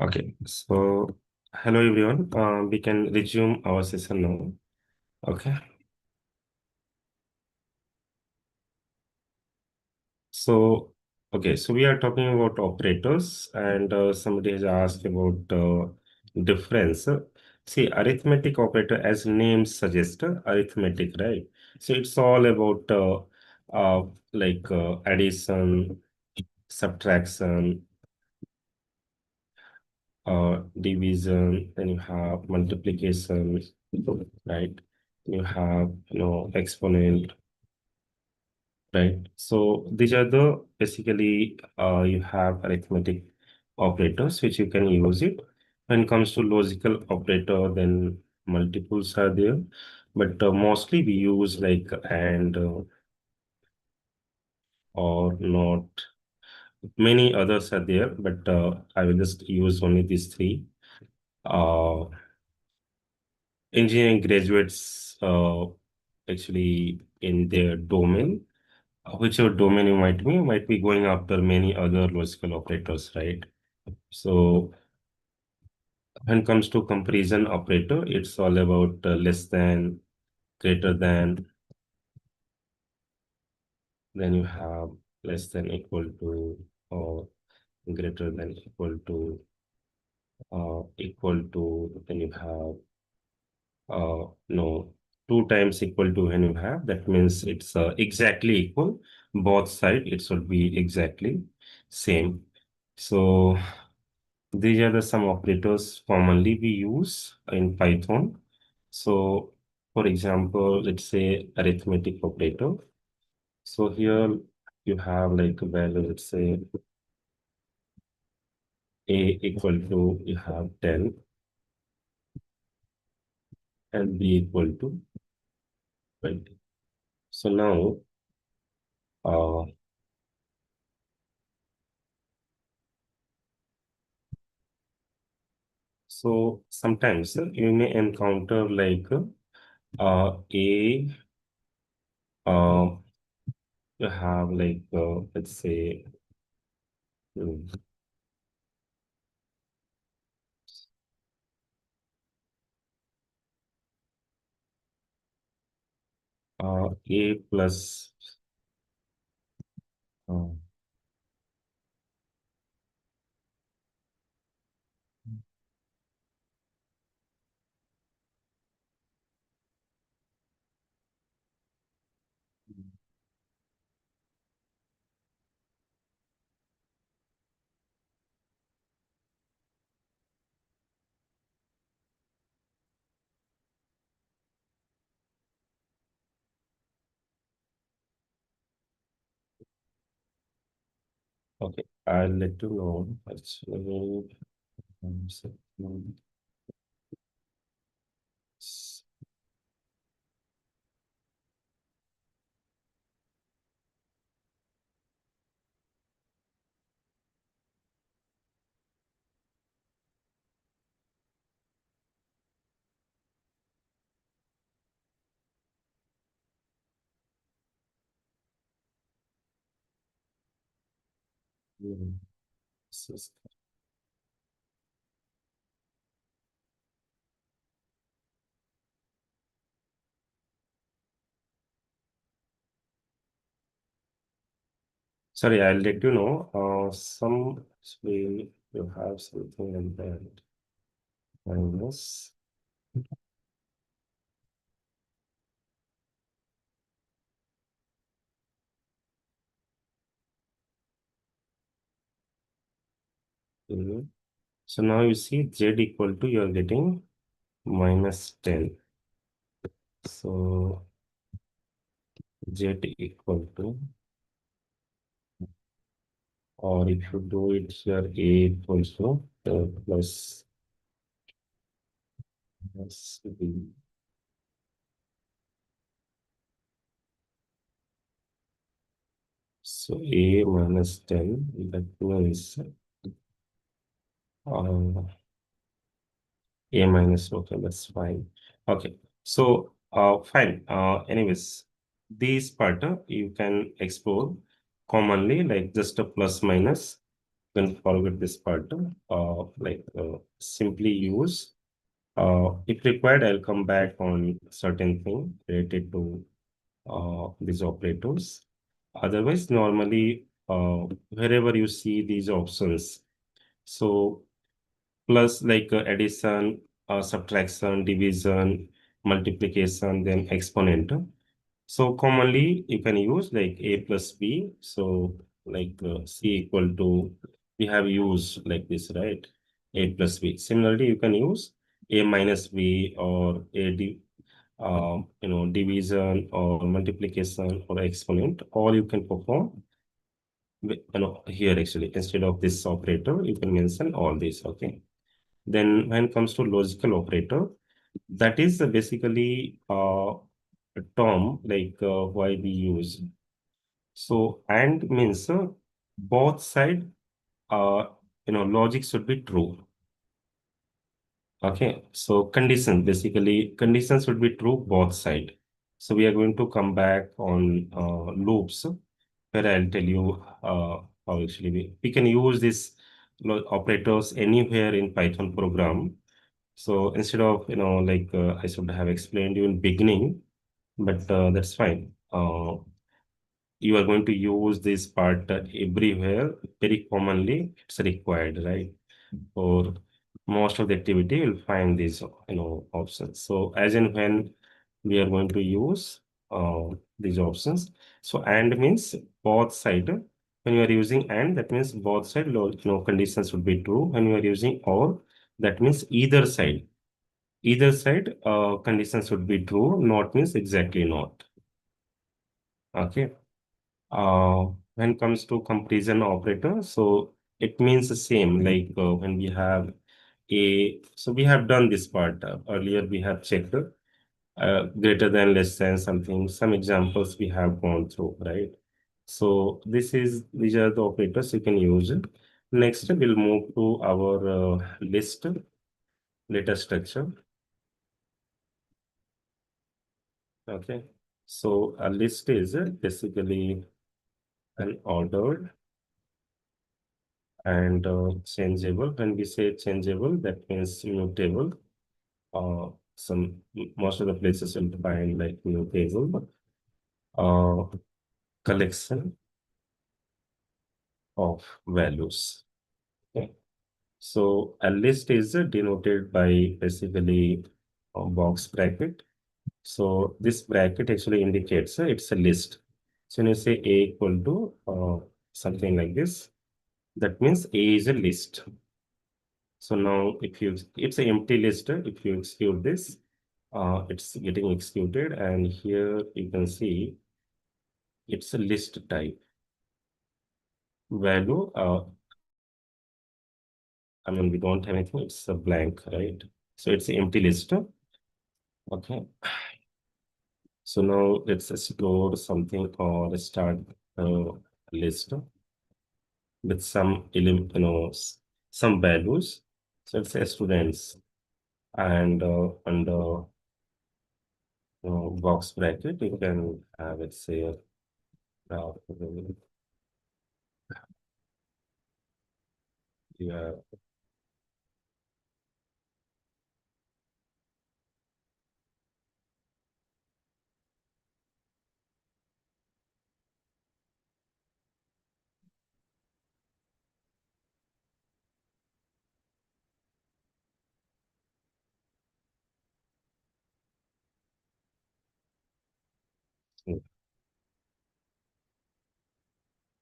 Speaker 2: Okay, so hello everyone. We can resume our session now. Okay, so so we are talking about operators, and somebody has asked about difference. See, arithmetic operator, as names suggest, arithmetic, right? So it's all about addition, subtraction, division, then you have multiplication, right? You have, exponent, right? So these are the basically you have arithmetic operators which you can use it. When it comes to logical operator, then multiples are there, but mostly we use like and or not. Many others are there, but I will just use only these three. Uh, Engineering graduates actually in their domain, whichever domain you might be going after many other logical operators, right? So when it comes to comparison operator, it's all about less than, greater than, then you have less than equal to, or greater than equal to, then you have no, 2 times equal to when you have, that means it's exactly equal. Both side, it should be exactly same. So these are the some operators commonly we use in Python. So for example, let's say arithmetic operator. So here you have like a value, let's say A equal to, you have 10 and B equal to 20. So now, uh, so sometimes you may encounter like a uh, you have like let's say mm, a plus uh, okay, I'll let you know actually. So, mm, so- sorry, I'll let you know. Some actually you have something like that. Minus. Mhm. So now you see Z equal to, you're getting minus 10. So Z equal to, or if you do it here, A equals to plus B. So A minus 10, that means uh, A minus, okay, that's fine. Okay, so fine. Anyways, these part you can explore commonly like just a plus minus. don't forget this part. Simply use. If required, I'll come back on certain thing related to these operators. Otherwise, normally, wherever you see these options, so plus like addition, subtraction, division, multiplication, then exponent. So commonly you can use like a plus b. So like c equal to, we have used like this, right? A plus b. Similarly, you can use a minus b or division or multiplication or exponent, or you can perform here actually instead of this operator, you can mention all these. Okay. Then when it comes to logical operator, that is basically a term like why we use. So and means both side logic should be true. Okay, so basically conditions should be true both side. So we are going to come back on loops where I'll tell you how actually we can use this operators anywhere in Python program. So instead of, I should have explained you in beginning, but that's fine. You are going to use this part everywhere very commonly. It's required, right? For most of the activity, you'll find these, options. So as and when we are going to use these options. So and means both side. When you are using and, that means both side, conditions should be true. When you are using or, that means either side. Either side conditions should be true, not means exactly not. Okay. When it comes to comparison operator, so it means the same, like when we have so we have done this part earlier, we have checked greater than, less than something, some examples we have gone through, right? So these are the operators you can use. Next, we'll move to our list data structure. Okay. So a list is basically an ordered and changeable. When we say changeable, that means mutable. Some Most of the places will define like mutable uh, collection of values. Okay. So a list is denoted by basically a box bracket. So this bracket actually indicates it's a list. So when you say A equal to something like this, that means A is a list. So now it's an empty list. If you execute this, it's getting executed. And here you can see it's a list type value. I mean, we don't have anything. It's a blank, right? So it's an empty list. Okay. So now let's explore something or start a list with some values. So let's say students and under box bracket, you can have it say uh, yeah.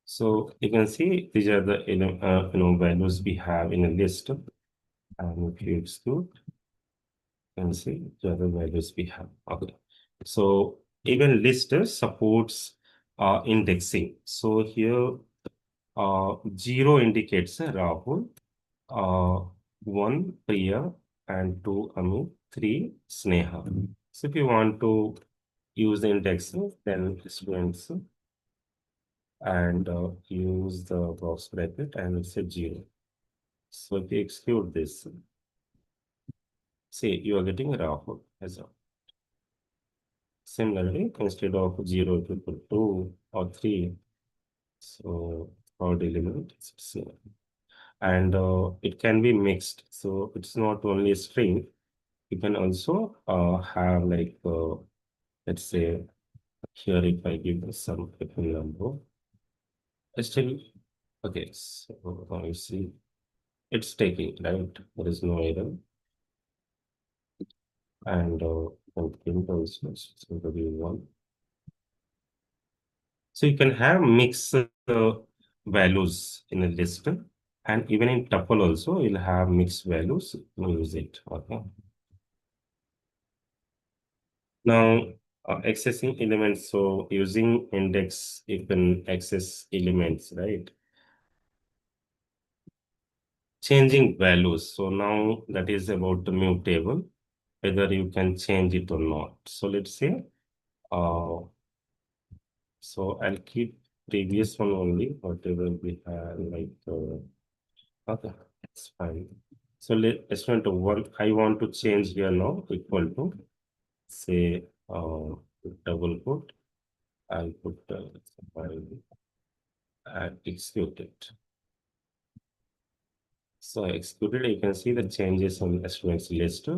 Speaker 2: So you can see these are the values we have in a list, and if you exclude, you can see the other values we have. Okay. So even list supports indexing. So here 0 indicates Rahul, uh, 1 Priya, and 2 Amit, 3 Sneha. So if you want to use the indexing, then students and use the box bracket and it's a 0. So if you execute this, say you are getting a Rahul as well. Similarly, instead of 0, if you put 2 or 3, so third element is 0. and it can be mixed. So it's not only a string. You can also have like let's say here if I give some different number, I still okay. So now you see it's taking right. There is no error, and print also so one. So you can have mixed values in a list, and even in tuple also you'll have mixed values. You use it. Okay. Now, accessing elements. So using index, you can access elements, right? Changing values. So now that is about the mutable, whether you can change it or not. So let's say, uh, so I'll keep previous one only, whatever we have, like, okay, that's fine. So let's want to one, I want to change here now equal to, say, double quote. I'll put execute it. So executed, you can see the changes on the students list.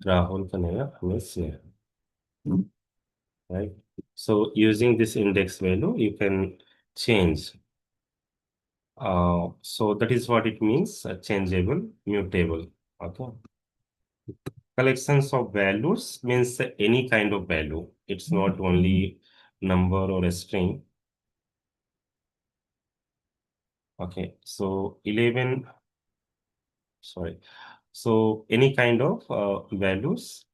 Speaker 2: Rahul Kanaya, Ms. Sneha, right? So using this index value, you can change. So that is what it means, changeable, mutable. Okay. Collections of values means any kind of value. It's not only number or a string. Okay. So 11, sorry. So any kind of values.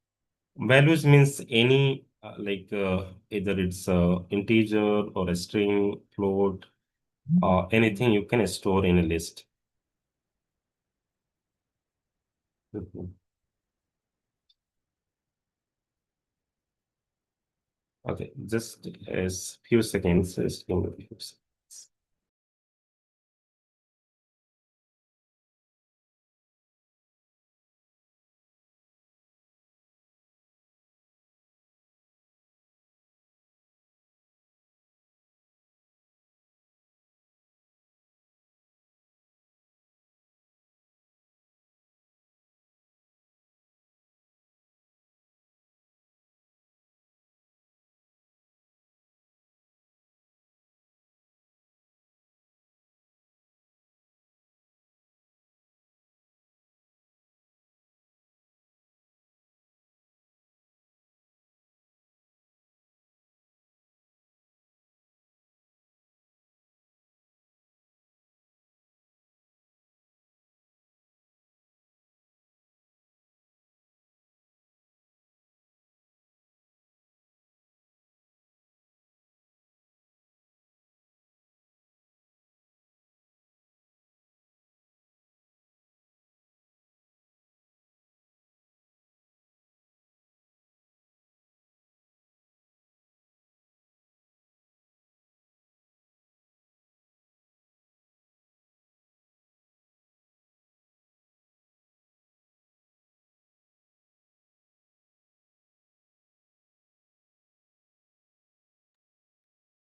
Speaker 2: Values means any either it's a integer or a string, float, or anything you can store in a list. Mhm. Okay, just as few seconds. Just give me a few seconds.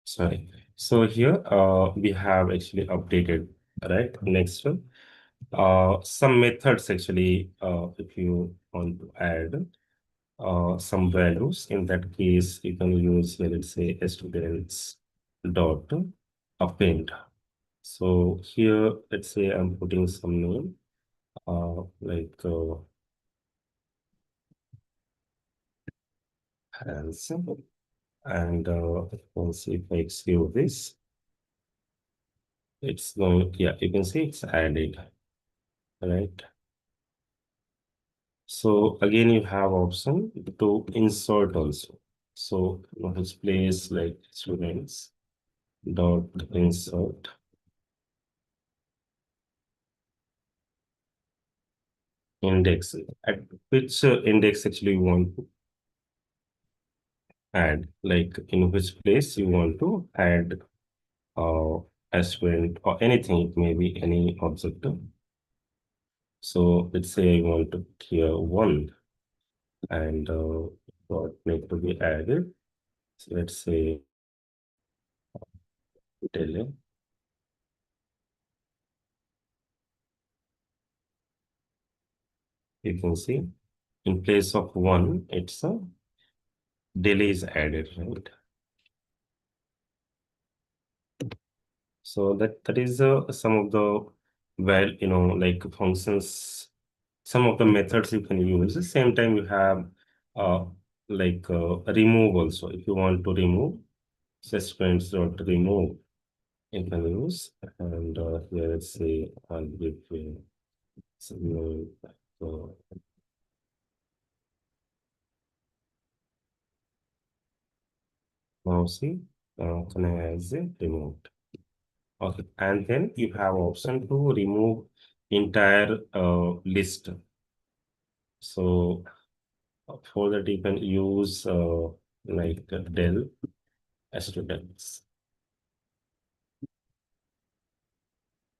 Speaker 2: Sorry. So here we have actually updated, right? Next one. Some methods actually, if you want to add some values, in that case, you can use, let's say, students dot append. So here, let's say I'm putting some name, like handsome, and once if I execute this, it's going, yeah, you can see it's added, right? So again, you have option to insert also. So which place like students dot insert index, at which index actually you want to add, like in which place you want to add uh, a student or anything, it may be any object. So let's say I want to clear one and what need to be added. So let's say tell you can see in place of one, it's a delay is added, right? So that is some of the like functions, some of the methods you can use. At the same time, you have uh, remove also. If you want to remove, suspends or to remove, you can use. And here let's say I'll give some, so now see, can I as a removed. Okay, and then you have option to remove entire list. So for that you can use del students.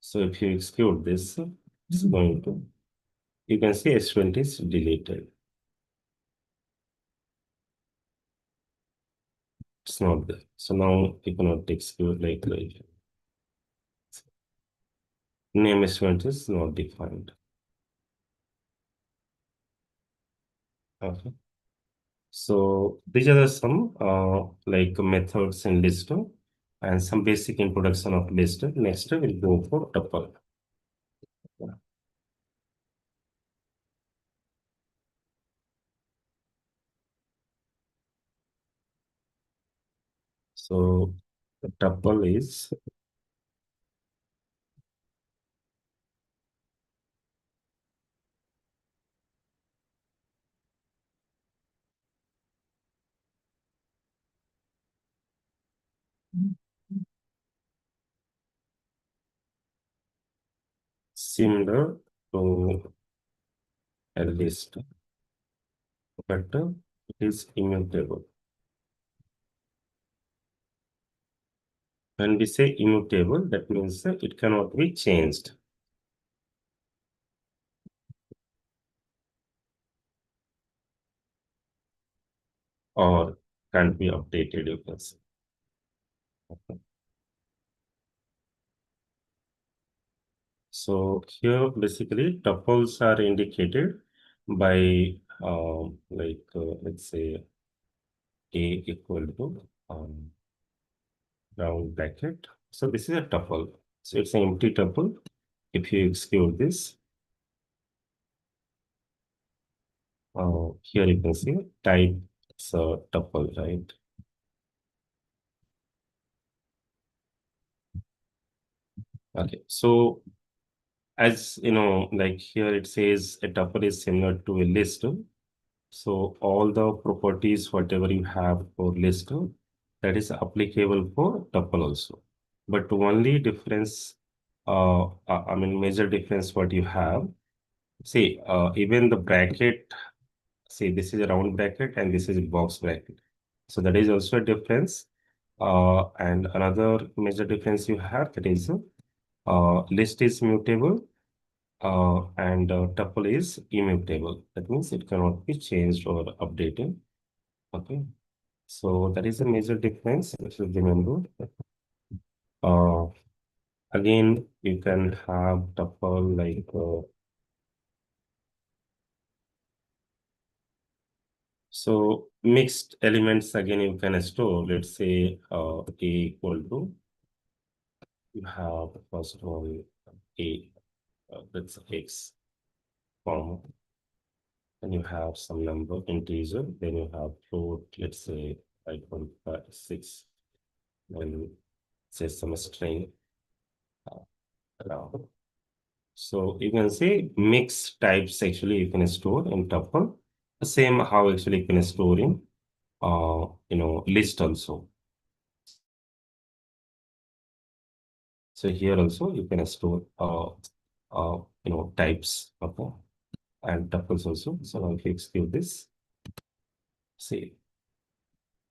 Speaker 2: So if you exclude this, it's going to, you can see student is deleted. It's not there. So now you cannot exclude name student is not defined. Okay. So these are the some methods in list and some basic introduction of list. Next we'll go for tuple. So the tuple is similar to a list, but it is immutable. When we say immutable, that means it cannot be changed. Or can't be updated, you can say. Okay. So here basically tuples are indicated by let's say a equal to round bracket. So this is a tuple. So it's an empty tuple. If you exclude this, here you can see type tuple, right? Okay. So as you know, like here it says a tuple is similar to a list. So all the properties, whatever you have for list, that is applicable for tuple also. But only difference, I mean major difference what you have, see, even the bracket, see this is a round bracket and this is a box bracket. So that is also a difference. And another major difference you have, that is list is mutable and tuple is immutable. That means it cannot be changed or updated. Okay. So that is a major difference. You should remember. Uh, Again, you can have tuple so mixed elements again you can store. Let's say a equal to, you have first one a, that's x comma, then you have some number integer, then you have float, let's say 5.56, then say some string around. So you can say mix types actually you can store in tuple. The same how actually you can store in list also. So here also you can store types, okay, and tuples also. So now if you execute this, see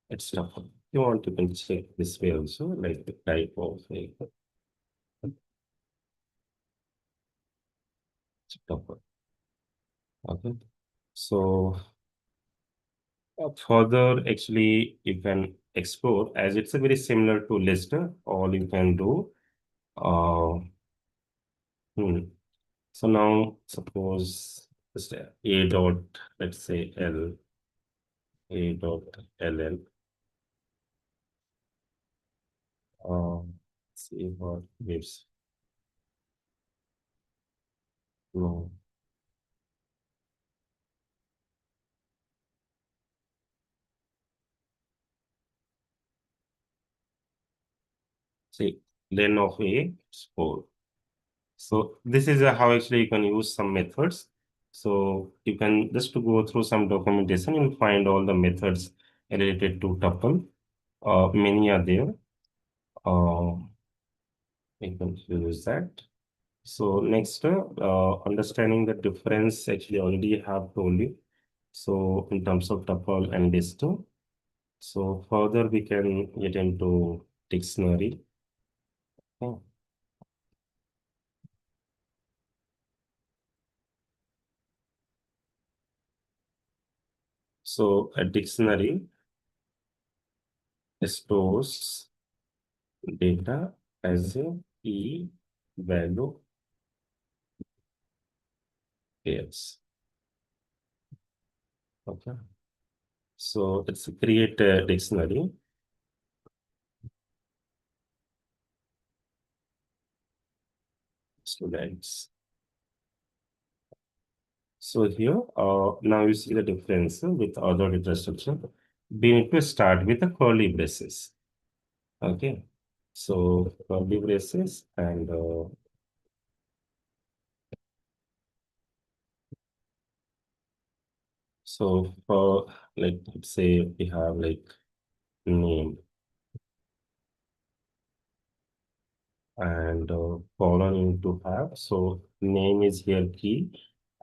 Speaker 2: it's tuple. You want, you can check this way also, like the type of a tuple. Okay. So further, actually, you can explore as it's a very similar to lister. All you can do. Uh, hmm. So now, suppose just A dot, let's say A dot LL. See what gives. No. See, len of A is 4. So this is how actually you can use some methods. So you can just to go through some documentation, you'll find all the methods related to tuple. Many are there. Uh, you can use that. So next, understanding the difference, actually already have told you. So in terms of tuple and list. So further we can get into dictionary. Okay. So a dictionary stores data as a key value pairs. Okay. So it's create a dictionary. Students. So here, now you see the difference with other data structure. We need to start with the curly braces. Okay. So curly braces and so for like let's say we have like name and colon to have. So name is here key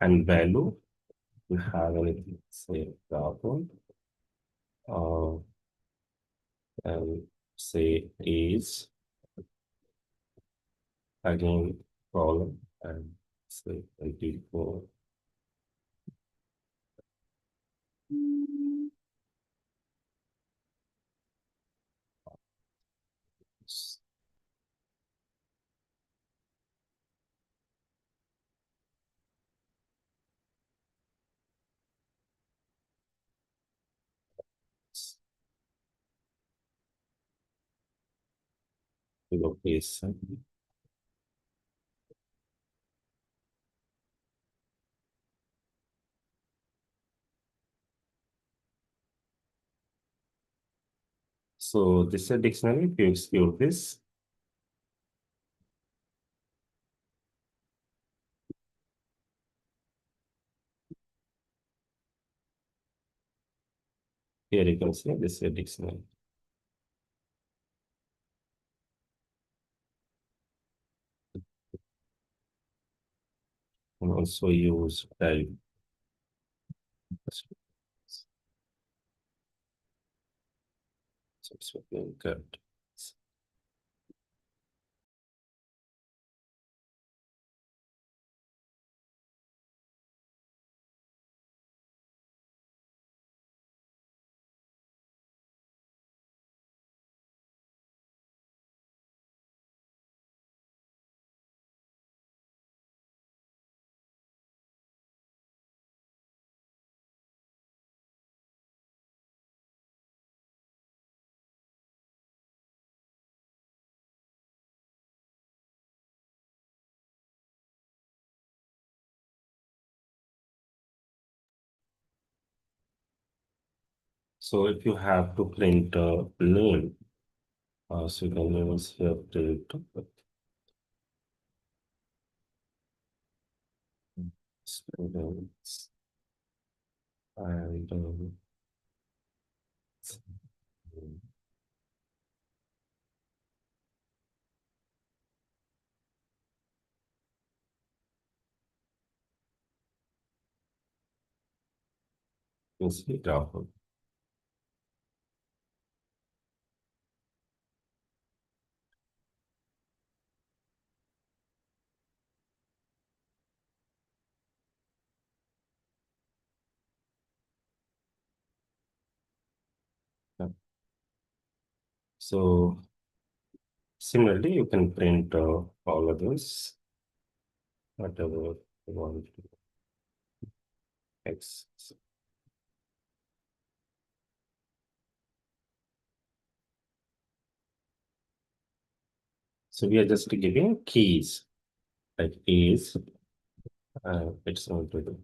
Speaker 2: and value. We have anything say example and say is again column and say 24. Location. So this is a dictionary. If you explore this, here you can see this is a dictionary. And also use value. So it's good. So if you have to print a name, so you can use here print students and example. Yeah. So similarly, you can print all of those, whatever you want to. X. So we are just giving keys, like is, it's going to do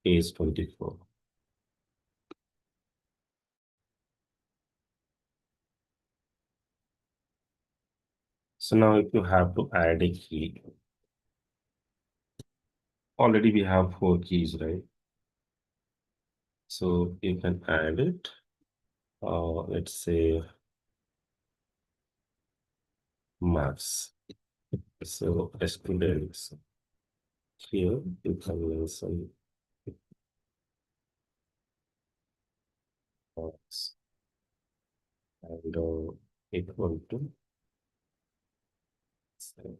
Speaker 2: is 24. So now if you have to add a key, already we have 4 keys, right? So you can add it. Let's say maths. So students here you can mention maths and equal to, so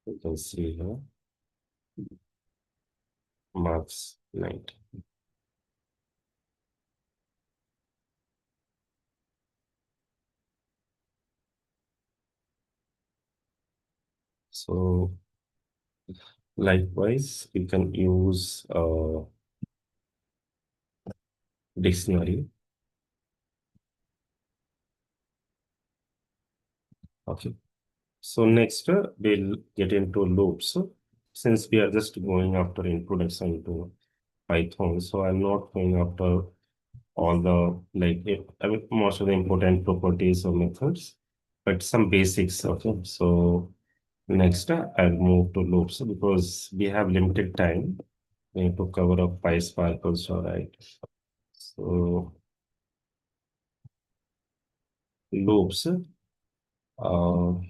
Speaker 2: you can see here maths 90. So likewise, you can use dictionary. Okay. So next, we'll get into loops. Since we are just going after introduction to Python, so I'm not going after all the I mean, most of the important properties or methods, but some basics. Okay. So next, I'll move to loops because we have limited time. We need to cover up PySpark also, right? So loops. So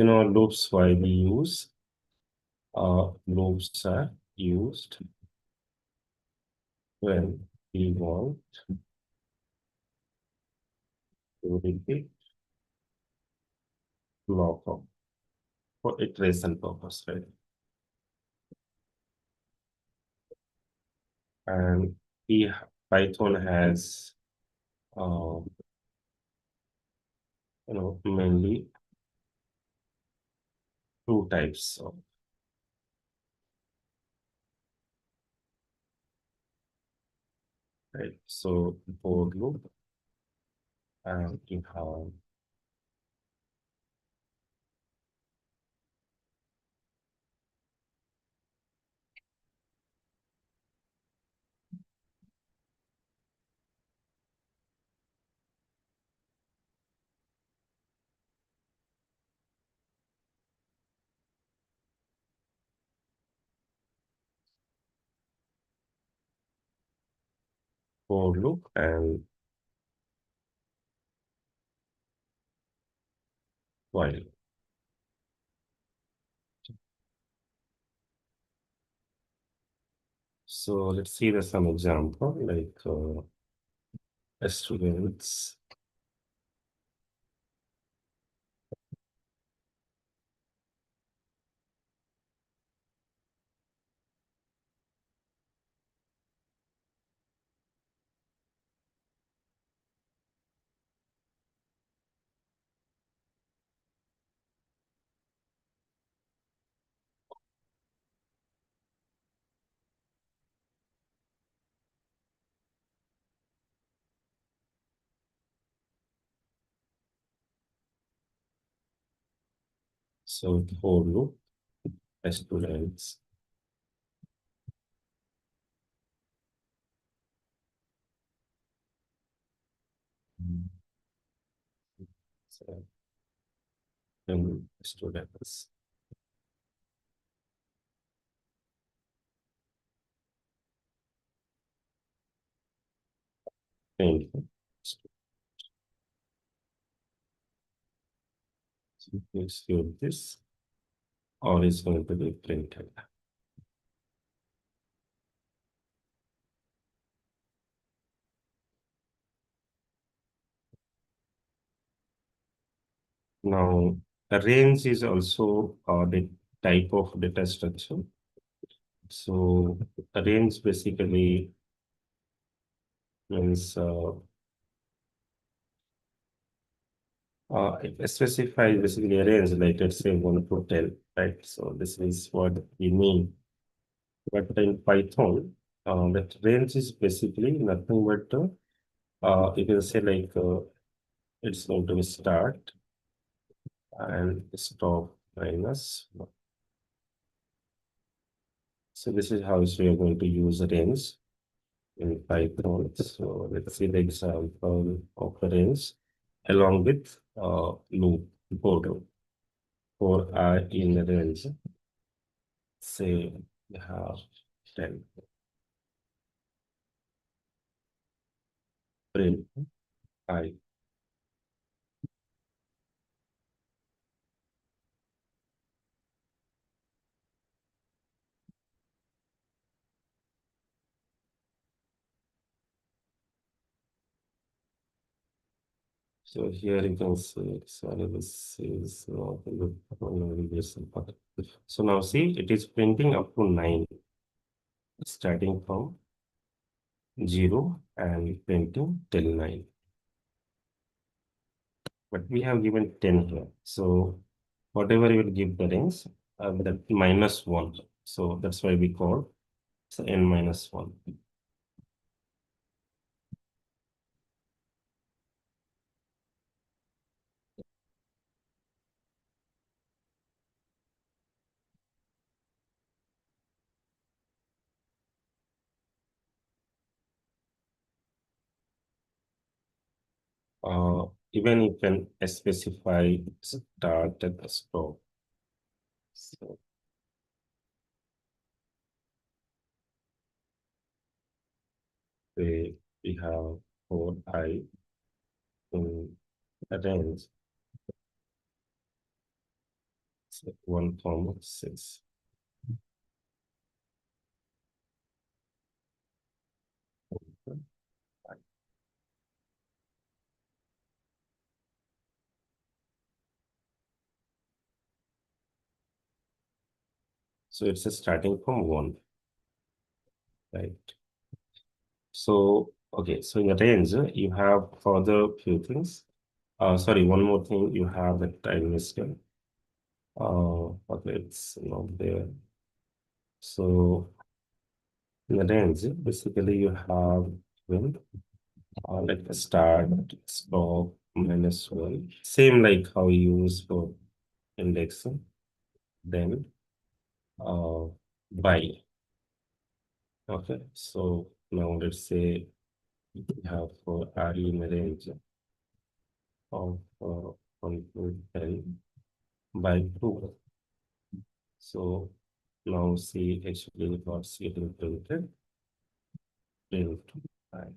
Speaker 2: loops why we use loops are used when we want to repeat block of for iteration purpose, right? And we Python has mainly two types of, right? So for loop and you have for loop and while. So let's see the some example like students. So for loop students. So, students. And please use this or is going to be printed. Now, a range is also the type of data structure. So a range basically means It specifies basically a range, like let's say 1 to 10, right? So this is what we mean. But in Python, that range is basically nothing but you can say like it's going to be start and stop minus. So this is how we are going to use range in Python. So let's see the example of the range along with loop code for I in the range. Say we have 10 print I. So here you can see, sorry, this is not a good navigation part. So now see, it is printing up to 9, starting from 0 and printing till 9. But we have given 10 here. So whatever you will give the range, that minus 1. So that's why we call so n minus 1. Even you can specify start and stop. So we have for I in a range 1 comma 6. So it's a starting from 1, right? So okay, so in the range you have further few things. Sorry, one more thing you have that I missed. Okay, it's not there. So in the range, basically you have when like a start, stop, minus 1. Same like how you use for indexing. Then uh, by. Okay, so now let's say we have for RE in the range of 1 to 10 by 2. So now see actually what's getting printed. Print. Right.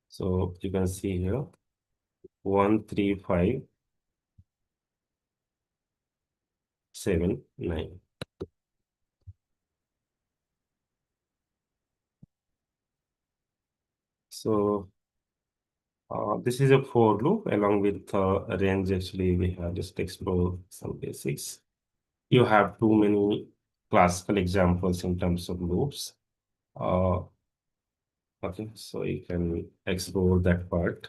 Speaker 2: So you can see here 13579. So this is a for loop along with a range. Actually, we have just explore some basics. You have too many classical examples in terms of loops. Uh, okay, so you can explore that part.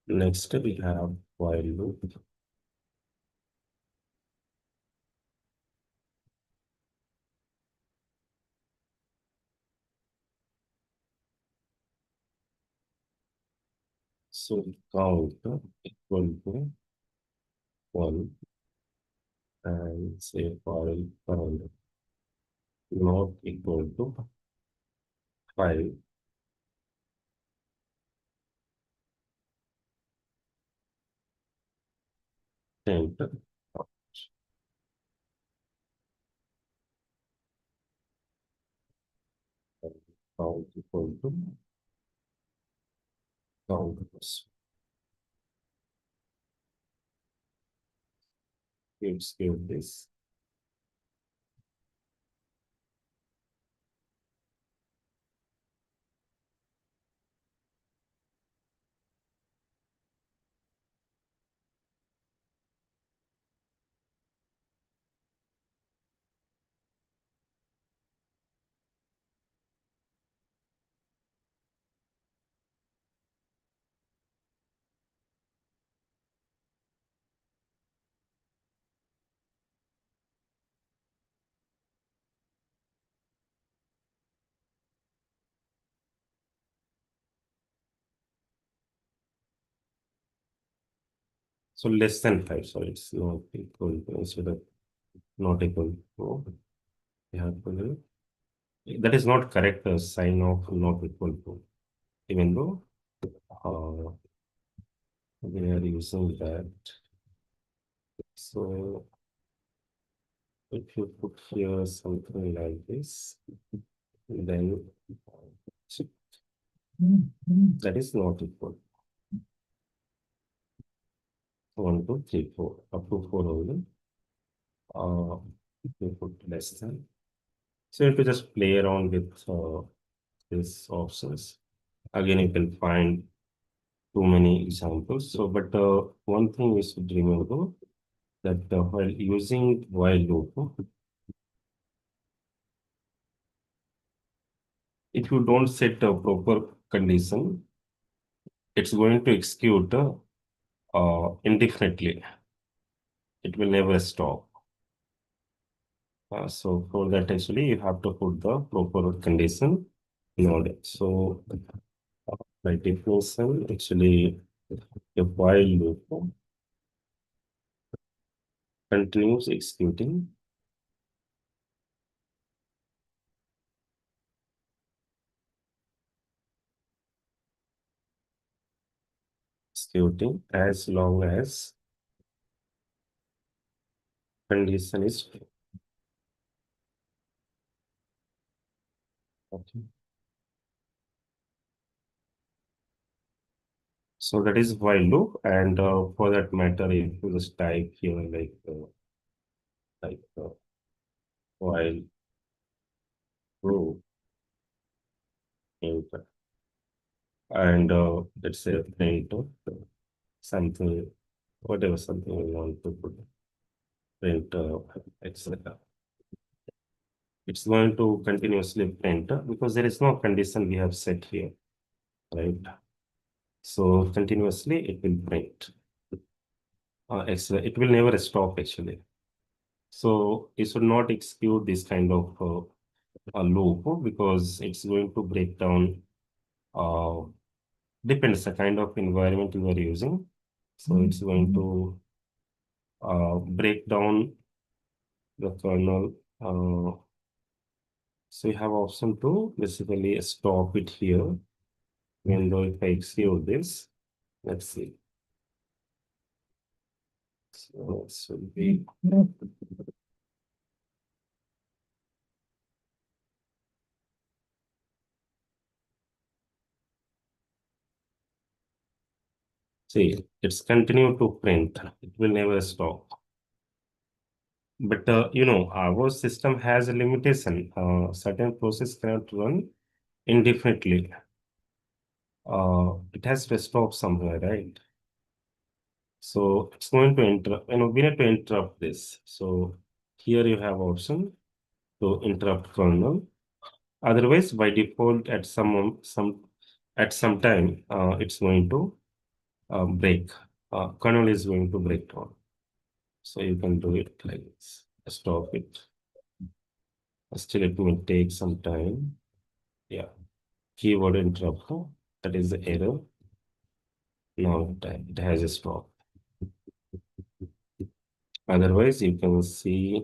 Speaker 2: Next, we have while loop. So count equal to 1 and say while count not equal to 5, temp count equal to count plus. Give this. So less than 5. So it's not equal to, instead of not equal to, we have to, that is not correct sign of not equal to, even though uh, we are using that. So if you put here something like this, then that is not equal. 1, 2, 3, 4, up to 4 only. You put less than. So you have to just play around with these options. Again, you can find too many examples. So, but one thing we should remember that while using while loop, if you don't set a proper condition, it's going to execute indefinitely. It will never stop. So for that, actually, you have to put the proper condition in order. So by definition, actually, a while loop continues executing as long as condition is true. Okay. So that is while loop, and for that matter, if you just type here like while loop enter, and let's say print something, whatever something we want to put, print etc. It's going to continuously print because there is no condition we have set here, right? So continuously it will print. It will never stop actually. So you should not execute this kind of a loop because it's going to break down. Uh, Depends the kind of environment you are using. So it's going to break down the kernel. So you have option to basically stop it here. Even though if I execute this, let's see. So it should be. See, it's continue to print. It will never stop. But our system has a limitation. Certain process cannot run indefinitely. It has to stop somewhere, right? So it's going to interrupt. We need to interrupt this. So here you have option to interrupt kernel. Otherwise, by default, at some time, it's going to break. Kernel is going to break down. So you can do it like this. Stop it. Still, it may take some time. Yeah. Keyword interrupt. That is the error. Now it has a stop. Otherwise, you can see.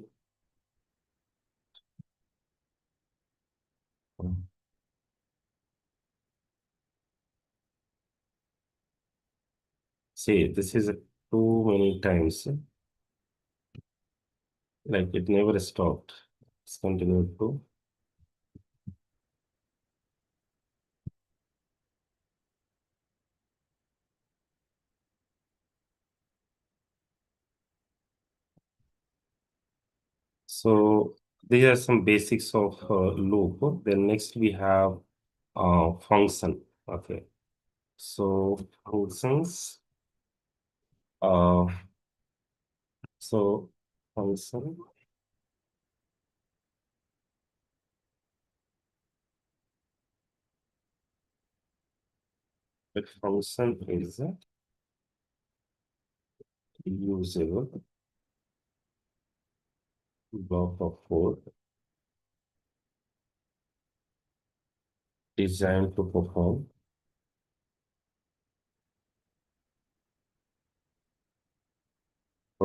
Speaker 2: See, this is too many times. Like it never stopped. It's continued to. So these are some basics of loop. Then next we have function. Okay. So functions. Uh, so function. The function is usable block of code designed to perform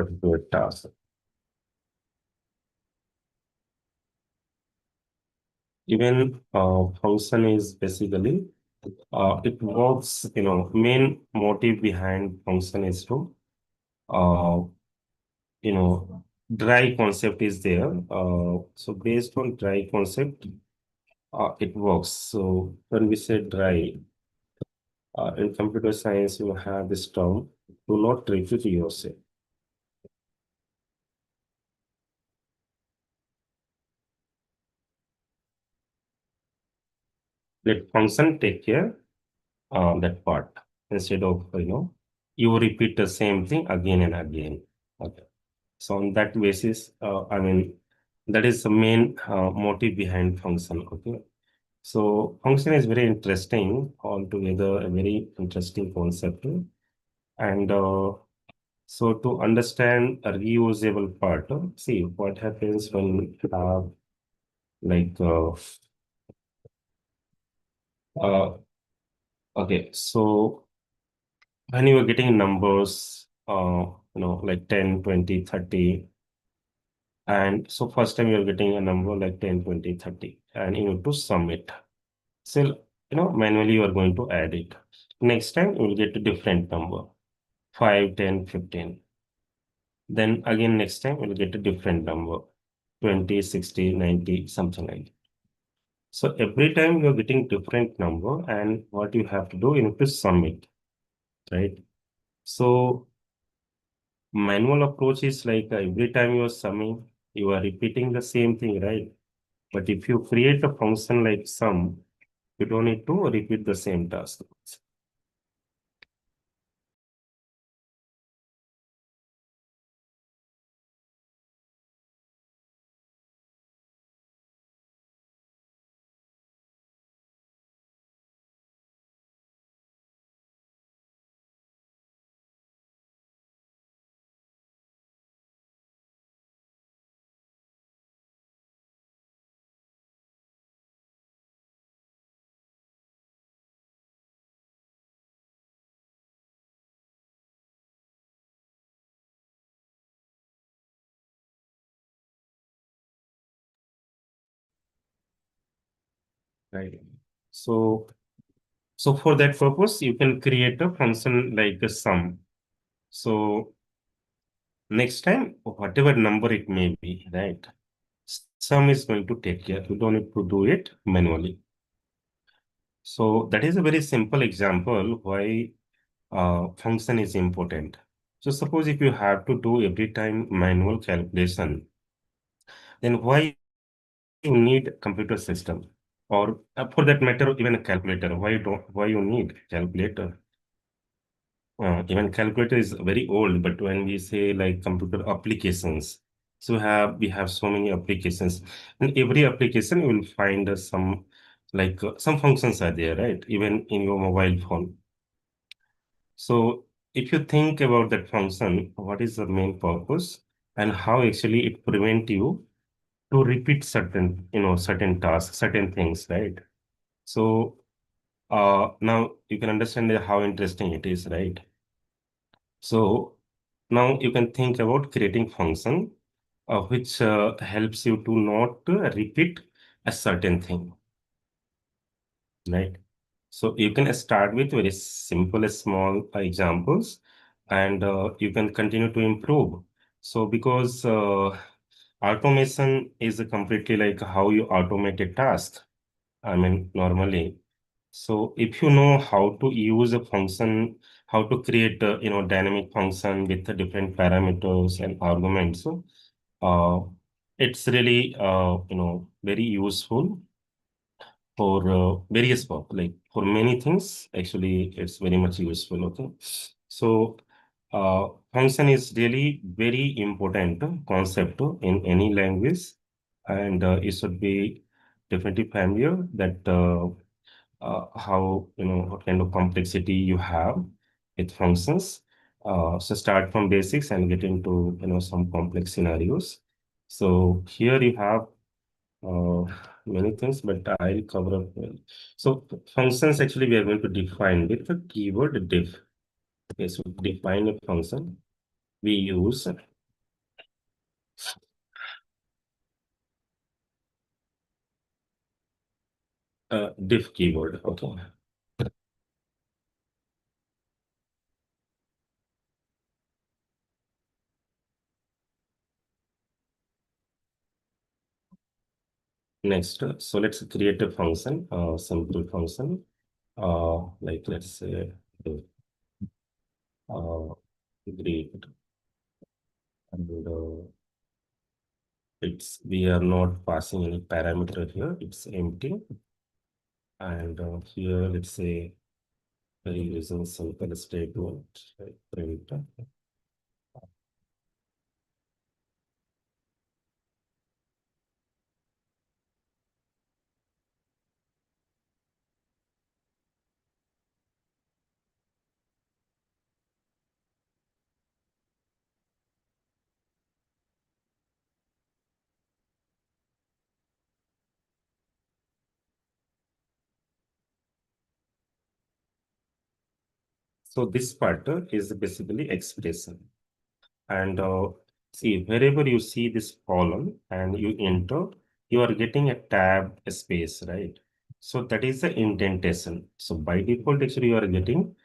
Speaker 2: particular task. Even function is basically it works, main motive behind function is to uh, dry concept is there. So based on dry concept, it works. So when we say dry, in computer science, you have this term, do not repeat yourself. Let function take care that part instead of, you repeat the same thing again and again. Okay. So on that basis, that is the main motive behind function. Okay. So function is very interesting altogether, a very interesting concept. And so to understand a reusable part, see what happens when you have like uh, okay, so when you are getting numbers, like 10, 20, 30, and so first time you're getting a number like 10, 20, 30, and you need to sum it. So, manually you are going to add it. Next time you will get a different number, 5, 10, 15. Then again, next time we'll get a different number, 20, 60, 90, something like that. So every time you're getting different number, and what you have to do, you need to sum it, right? So manual approach is like every time you're summing, you are repeating the same thing, right? But if you create a function like sum, you don't need to repeat the same task. Right. So, so for that purpose, you can create a function like a sum. So next time, whatever number it may be, right? Sum is going to take care. You don't need to do it manually. So that is a very simple example why function is important. So suppose if you have to do every time manual calculation, then why you need computer system? Or for that matter, even a calculator. Why you need calculator? Even calculator is very old, but when we say like computer applications, so we have so many applications. In every application, you will find some some functions are there, right? Even in your mobile phone. So if you think about that function, what is the main purpose and how actually it prevent you to repeat certain tasks, certain things, right? So now you can understand how interesting it is, right? So now you can think about creating function which helps you to not repeat a certain thing, right? So you can start with very simple, small examples, and you can continue to improve. So because automation is completely like how you automate a task. I mean, normally. So if you know how to use a function, how to create a dynamic function with the different parameters and arguments, so it's really very useful for various work. Like for many things, actually, it's very much useful. Okay, so function is really very important concept in any language, and it should be definitely familiar that. How what kind of complexity you have with functions. So start from basics and get into some complex scenarios. So here you have uh, many things, but I'll cover up. So functions actually we are going to define with the keyword def. Okay, so define a function we use. diff keyword. Okay. Next, so let's create a function, simple function, like let's say uh, great, and it's we are not passing any parameter here. It's empty, and here let's say we're using simple statement, right, print. So this part is basically expression. And see, wherever you see this column and you enter, you are getting a tab space, right? So that is the indentation. So by default, actually, you are getting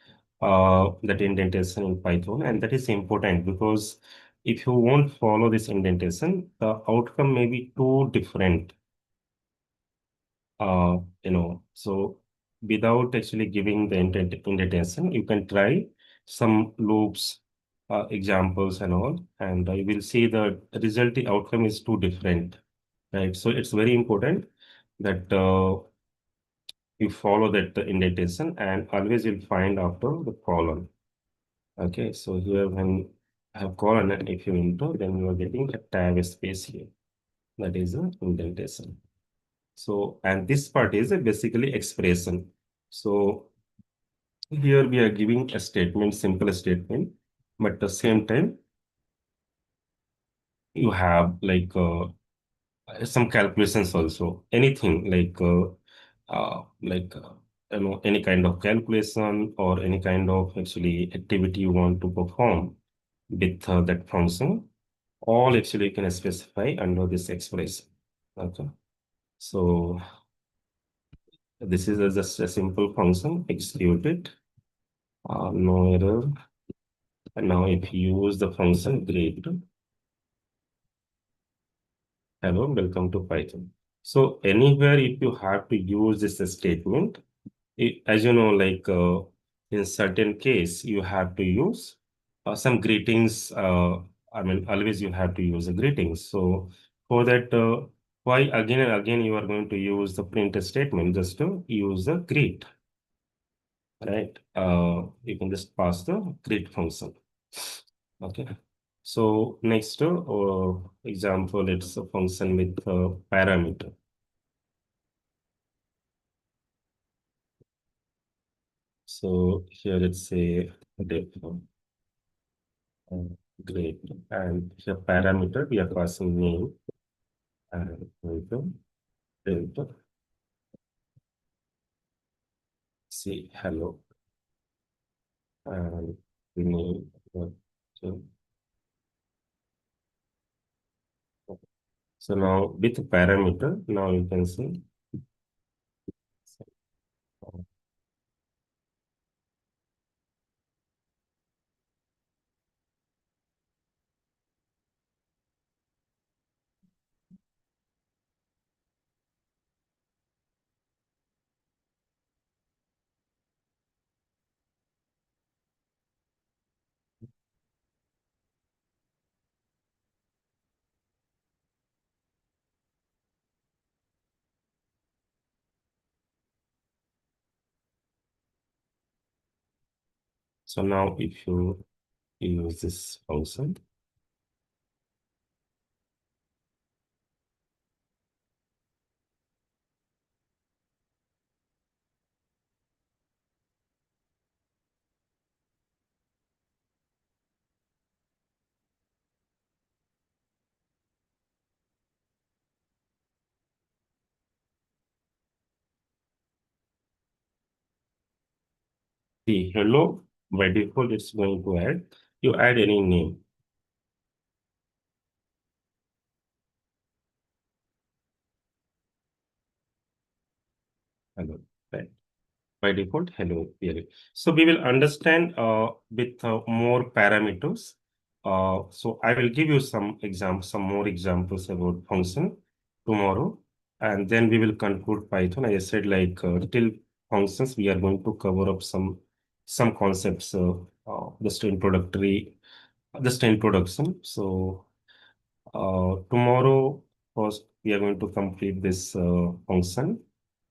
Speaker 2: that indentation in Python, and that is important because if you won't follow this indentation, the outcome may be too different. So without actually giving the indentation, you can try some loops, examples and all, and you will see the result, the outcome is too different, right? So it's very important that you follow that indentation, and always you'll find after the colon. Okay, so here when I have colon, and if you enter, then you are getting a tab space here. That is the indentation. So, and this part is basically expression. So here we are giving a statement, simple statement, but at the same time, you have like some calculations also. Anything like any kind of calculation or any kind of actually activity you want to perform with that function, all actually you can specify under this expression. Okay. So this is just a simple function, execute it, no error. And now if you use the function greet, hello, welcome to Python. So anywhere if you have to use this statement, as you know, like in certain case, you have to use some greetings. I mean, always you have to use the greetings. So for that, why again and again you are going to use the print statement just to use the greet, right? You can just pass the greet function. Okay. So next example, it's a function with a parameter. So here it's a def, uh, great, and here parameter we are passing name and delta, say hello and name. Okay. So now with parameter, now you can see. So now if you use this function, the hello by default it's going to add, you add any name. hello, right? By default, hello, really. So we will understand with more parameters. So I will give you some more examples about function tomorrow, and then we will conclude Python. I said like till functions, we are going to cover up some concepts, just introductory, just introduction. So tomorrow, first, we are going to complete this function,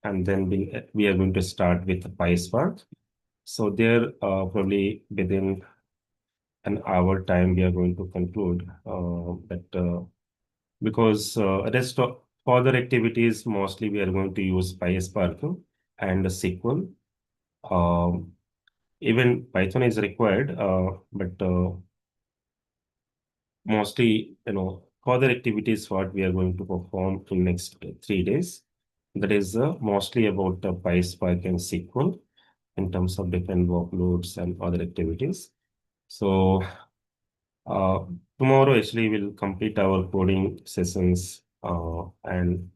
Speaker 2: and then we are going to start with PySpark. So there, probably within an hour time, we are going to conclude that because rest of further activities, mostly we are going to use PySpark and SQL. Um, Even Python is required, but mostly, further activities what we are going to perform in next 3 days. That is mostly about PySpark and SQL in terms of different workloads and other activities. So uh, tomorrow actually we'll complete our coding sessions and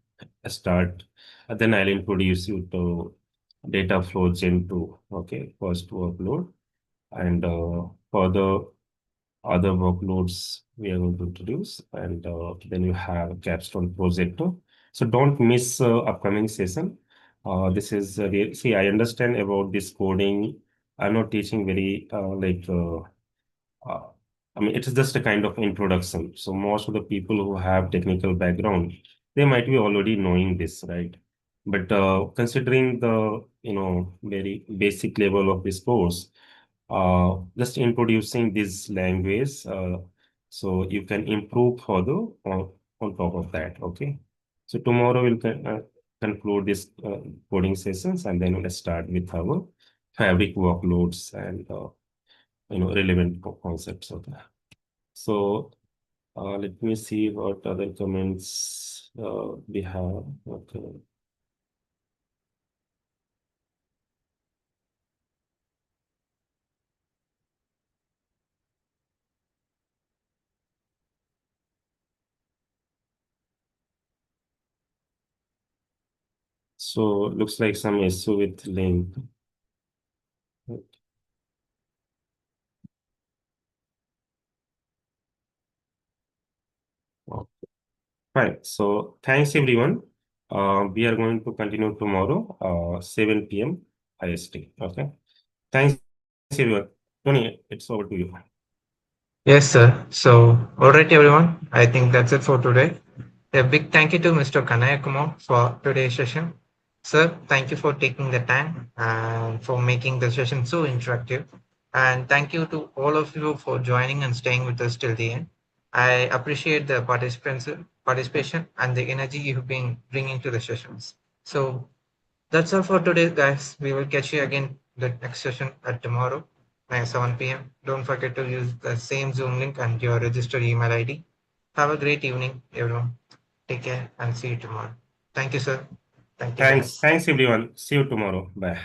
Speaker 2: start. Then I'll introduce you to data flow gen 2. Okay, first workload, and further other workloads we are going to introduce, and then you have capstone project. So don't miss upcoming session. This is see, I understand about this coding. I'm not teaching very uh, I mean, it is just a kind of introduction. So most of the people who have technical background, they might be already knowing this, right? But considering the very basic level of this course, just introducing this language, so you can improve further on top of that. Okay. So tomorrow we'll conclude this coding sessions, and then we'll start with our fabric workloads and relevant concepts of that. So let me see what other comments we have. Okay. So looks like some issue with link. Okay. Fine. So thanks everyone. We are going to continue tomorrow, 7 p.m. IST. Okay. Thanks everyone. Tony, it's over to you.
Speaker 1: Yes, sir. So, all right, everyone. I think that's it for today. A big thank you to Mr. Kanayakumar for today's session. Sir, thank you for taking the time and for making the session so interactive. And thank you to all of you for joining and staying with us till the end. I appreciate the participation and the energy you've been bringing to the sessions. So, that's all for today, guys. We will catch you again the next session at tomorrow, 7 p.m. Don't forget to use the same Zoom link and your registered email ID. Have a great evening, everyone. Take care and see you tomorrow. Thank you, sir. Thank you,
Speaker 2: Thanks.
Speaker 1: guys.
Speaker 2: Thanks everyone. See you tomorrow. Bye.